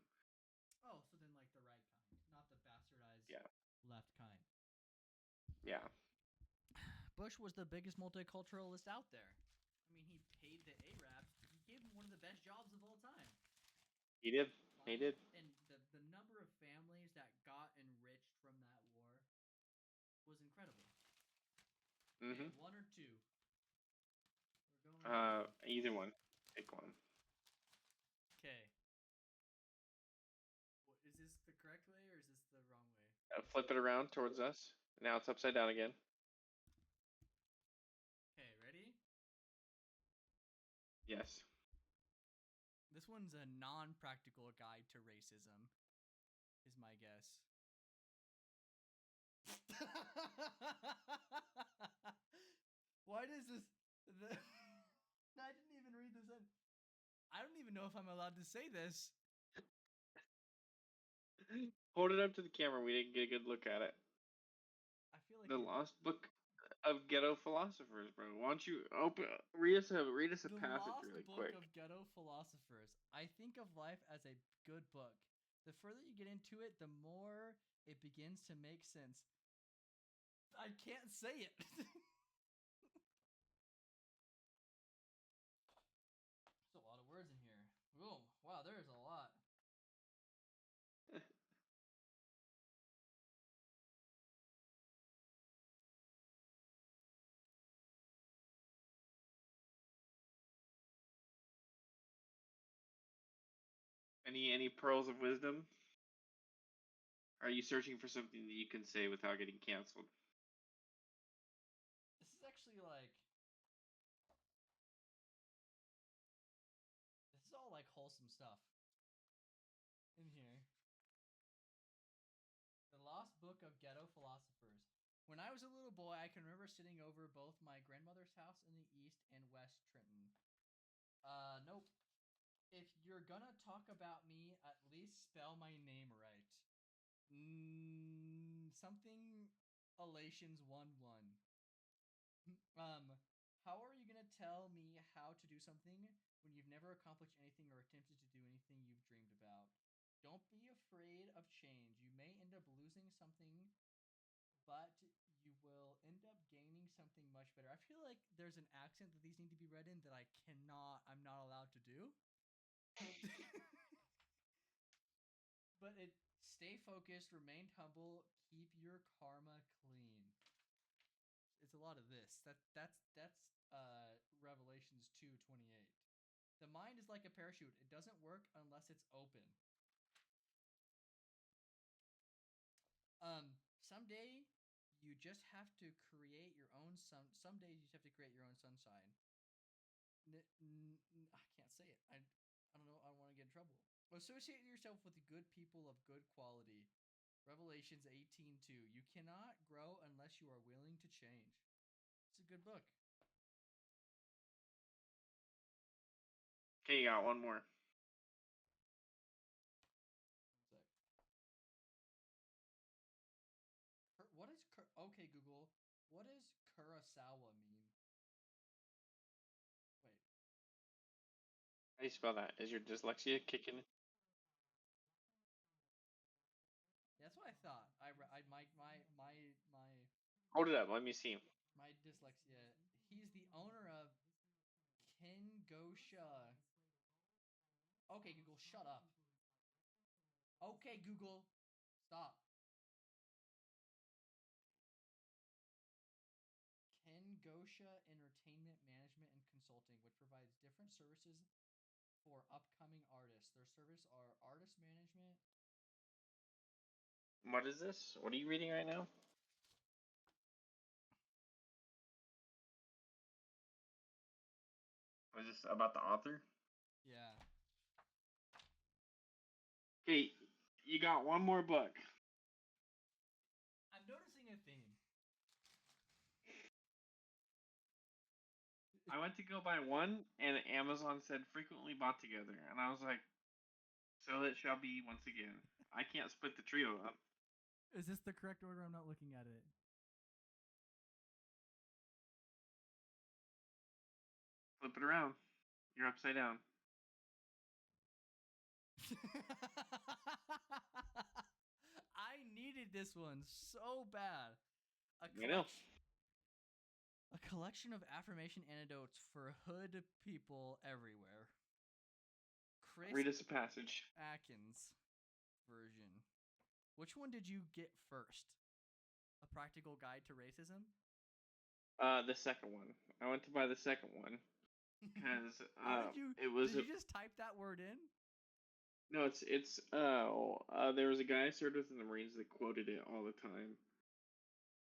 Oh, so then like the right kind, not the bastardized Yeah. left kind. Yeah. Bush was the biggest multiculturalist out there. I mean, he paid the Arabs. He gave them one of the best jobs of all time. He did. He did. And the number of families that got enriched from that war was incredible. Mm-hmm. Okay, one or two? We're going. Either one. Pick one. Okay. Is this the correct way or is this the wrong way? Flip it around towards us. Now it's upside down again. Okay, ready? Yes. This one's a non-practical guide to racism, is my guess. Why does this... I didn't even read this in. I don't even know if I'm allowed to say this. Hold it up to the camera. We didn't get a good look at it. I feel like The Lost Book of Ghetto Philosophers, bro. Why don't you read us a passage really quick? The Lost Book of Ghetto Philosophers. I think of life as a good book. The further you get into it, the more it begins to make sense. I can't say it. there's a lot. Any pearls of wisdom? Are you searching for something that you can say without getting canceled? This is actually like. This is all like wholesome stuff in here. The Lost Book of Ghetto Philosophers. When I was a little boy, I can remember sitting over both my grandmother's house in the East and West Trenton. Nope. If you're gonna talk about me, at least spell my name right. Something Elations 1-1. How are you gonna tell me how to do something when you've never accomplished anything or attempted to do anything you've dreamed about? Don't be afraid of change. You may end up losing something, but you will end up gaining something much better. I feel like there's an accent that these need to be read in that I'm not allowed to do. But stay focused, remain humble, keep your karma clean. It's a lot of this. That's Revelations 2:28. The mind is like a parachute. It doesn't work unless it's open. Someday you just have to create your own sun. Some days you just have to create your own sunshine. I can't say it. I don't know. I don't want to get in trouble. Associate yourself with the good people of good quality. Revelations 18:2. You cannot grow unless you are willing to change. It's a good book. Okay, you got one more. What is okay, Google? What does Kurosawa mean? Wait. How do you spell that? Is your dyslexia kicking? That's what I thought. My Hold it up. Let me see. my dyslexia. He's the owner of Kengosha. Okay, Google, shut up. Okay, Google, stop. Kengosha Entertainment Management and Consulting, which provides different services for upcoming artists. Their services are artist management. What is this? What are you reading right now? Was this about the author? Yeah. Okay, you got one more book. I'm noticing a theme. I went to go buy one, and Amazon said frequently bought together, and I was like, so it shall be once again. I can't split the trio up. Is this the correct order? I'm not looking at it. Flip it around. You're upside down. I needed this one so bad. I know. A collection of affirmation antidotes for hood people everywhere. Chris Read us a passage. Atkins version. Which one did you get first? A Practical Guide to Racism? The second one. I went to buy the second one because Did you just type that word in? No, it's there was a guy I served with in the Marines that quoted it all the time,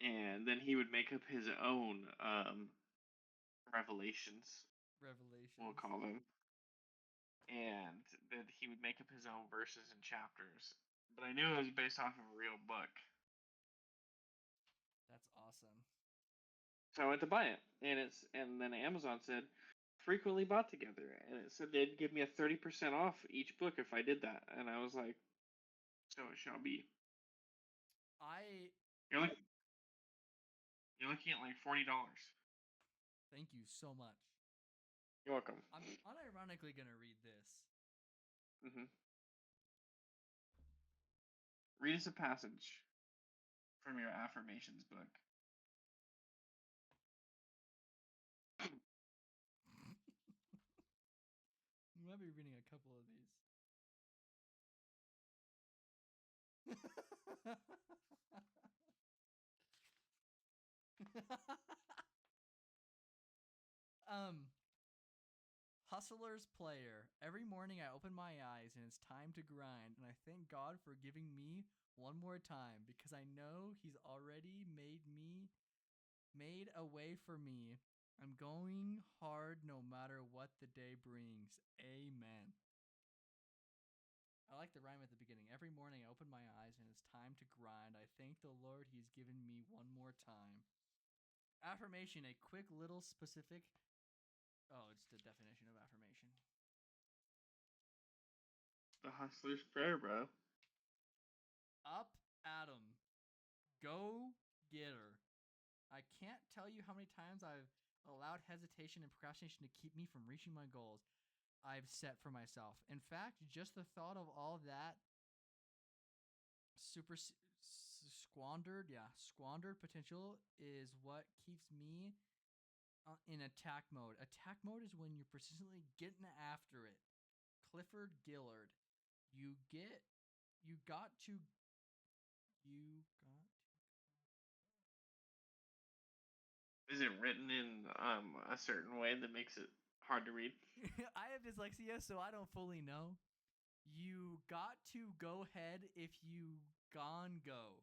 and then he would make up his own revelations, we'll call them, and that he would make up his own verses and chapters. But I knew it was based off of a real book, That's awesome. so I went to buy it, and then Amazon said frequently bought together, and it said they'd give me a 30% off each book if I did that, and I was like, so it shall be. You're like You're looking at like $40. Thank you so much. You're welcome. I'm unironically gonna read this. Read us a passage from your affirmations book. You might be reading a couple of these. um, Hustler's player. Every morning I open my eyes and it's time to grind, and I thank God for giving me one more time because I know He's already made a way for me. I'm going hard no matter what the day brings. Amen. I like the rhyme at the beginning. Every morning I open my eyes and it's time to grind. I thank the Lord He's given me one more time. Affirmation, a quick little specific. Oh, it's the definition of affirmation. The hustler's prayer, bro. Up, Adam. Go getter. I can't tell you how many times I've allowed hesitation and procrastination to keep me from reaching my goals I've set for myself. In fact, just the thought of all that squandered potential is what keeps me in attack mode. Attack mode is when you're persistently getting after it. Clifford Gillard. You got to Is it written in a certain way that makes it hard to read? I have dyslexia, so I don't fully know. You got to go ahead if you gone go.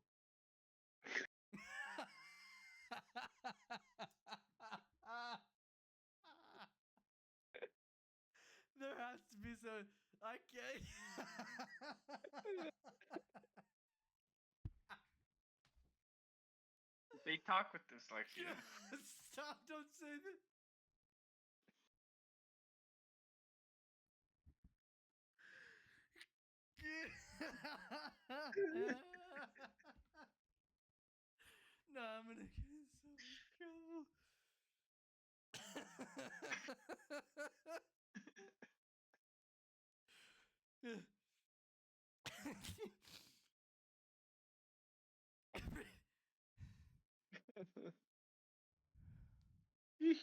There has to be some. I can't. They talk with dyslexia. Stop! Don't say that. No, I'm gonna get in so much trouble. You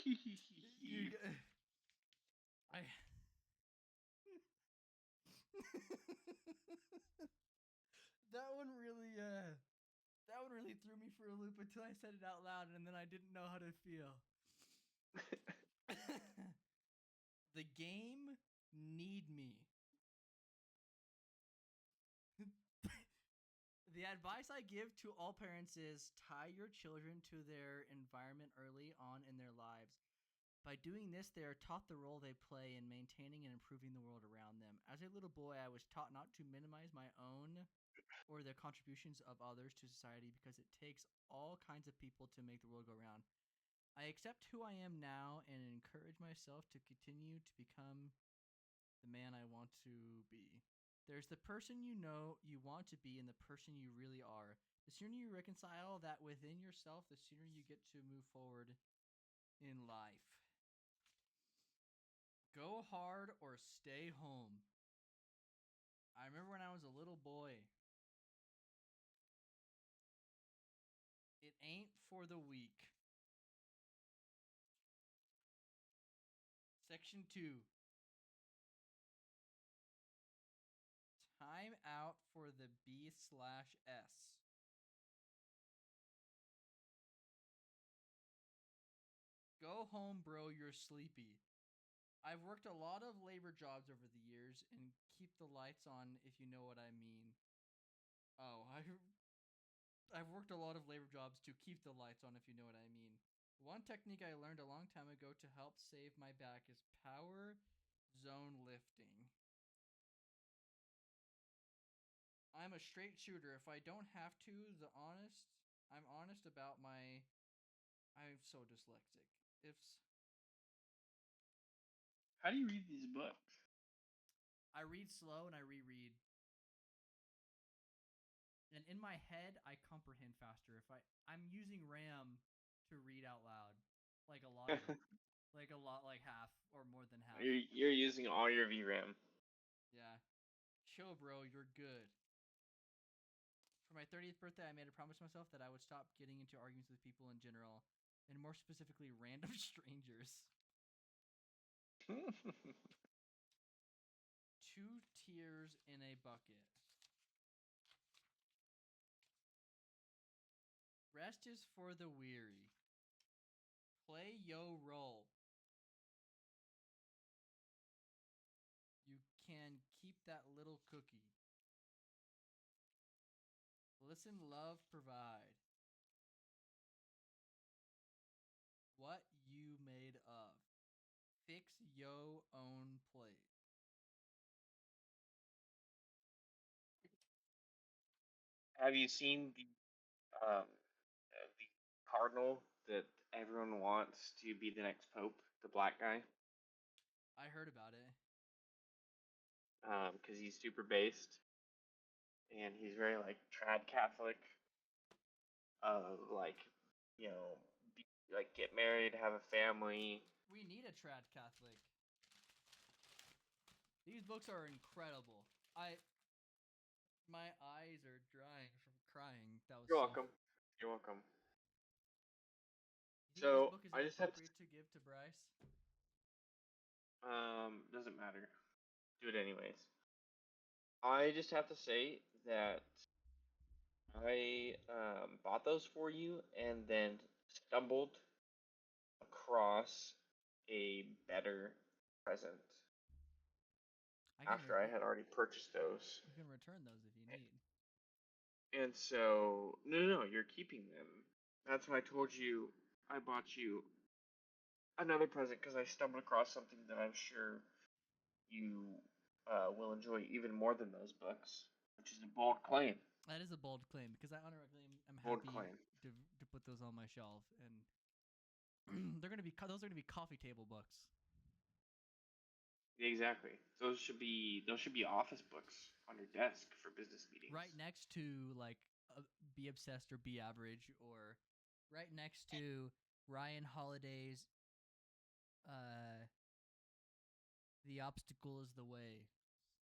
g- I. That one really threw me for a loop until I said it out loud, and then I didn't know how to feel. The game need me. The advice I give to all parents is tie your children to their environment early on in their lives. By doing this, they are taught the role they play in maintaining and improving the world around them. As a little boy, I was taught not to minimize my own or the contributions of others to society because it takes all kinds of people to make the world go round. I accept who I am now and encourage myself to continue to become the man I want to be. There's the person you know you want to be and the person you really are. The sooner you reconcile that within yourself, the sooner you get to move forward in life. Go hard or stay home. I remember when I was a little boy. It ain't for the weak. Section 2. Time out for the B/S. Go home, bro, you're sleepy. I've worked a lot of labor jobs over the years and keep the lights on if you know what I mean. Oh, I've worked a lot of labor jobs to keep the lights on if you know what I mean. One technique I learned a long time ago to help save my back is power zone lifting. I'm a straight shooter. If I don't have to, I'm honest about I'm so dyslexic. How do you read these books? I read slow and I reread. And in my head, I comprehend faster. I'm using RAM to read out loud, like a lot of it, like half or more than half. You're using all your VRAM. Yeah, chill, bro. You're good. For my 30th birthday, I made a promise to myself that I would stop getting into arguments with people in general, and more specifically, random strangers. 2 tears in a bucket. Rest is for the weary. Play yo role. You can keep that little cookie. Listen, love, provide. What you made of. Fix yo own plate. Have you seen the cardinal that everyone wants to be the next pope, the black guy? I heard about it. Because he's super based and he's very like trad Catholic. Like, like get married, have a family. We need a trad Catholic. These books are incredible. My eyes are drying from crying. That was You're so. welcome. You're welcome. You think So this book is I just have inappropriate to give to Bryce? doesn't matter. Do it anyways. I just have to say that I bought those for you and then stumbled across a better present after I had already purchased those. You can return those if you need. And so, no, you're keeping them. That's why I told you I bought you another present because I stumbled across something that I'm sure you will enjoy even more than those books, which is a bold claim. That is a bold claim because I unironically am Bold happy claim. to put those on my shelf, and those are gonna be coffee table books. Exactly. Those should be office books on your desk for business meetings. Right next to like Be Obsessed or Be Average, or right next to Ryan Holiday's The Obstacle is the Way,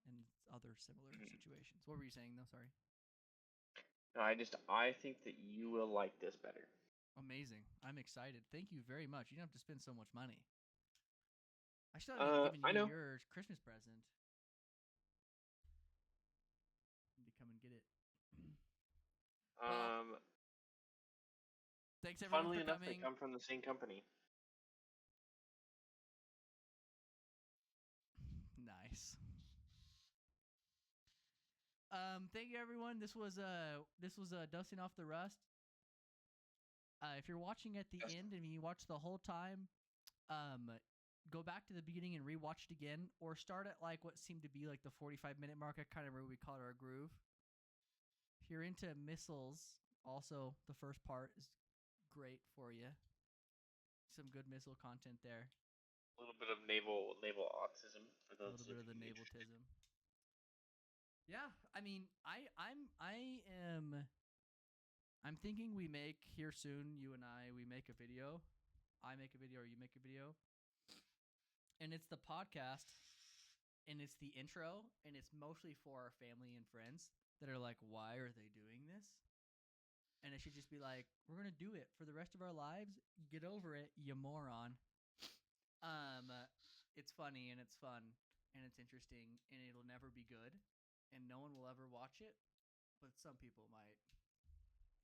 and other similar situations. What were you saying though? Sorry. No, I think that you will like this better. Amazing. I'm excited. Thank you very much. You don't have to spend so much money. I should have given I you know. your Christmas present. Need to come and get it. Well, thanks everyone Funnily for enough, coming. they come from the same company. Nice. Thank you everyone. This was dusting off the rust. If you're watching at the end and you watch the whole time, go back to the beginning and rewatch it again, or start at like what seemed to be like the 45-minute mark. I kind of remember we called our groove. If you're into missiles, also the first part is great for you. Some good missile content there. A little bit of naval autism for A those. little bit of the navaltism. Yeah, I mean, I'm thinking we make here soon. You and we make a video. I make a video, or you make a video, and it's the podcast, and it's the intro, and it's mostly for our family and friends that are like, why are they doing this? And it should just be like, we're gonna do it for the rest of our lives. Get over it, you moron. It's funny and it's fun and it's interesting and it'll never be good, and no one will ever watch it, but some people might.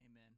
Amen.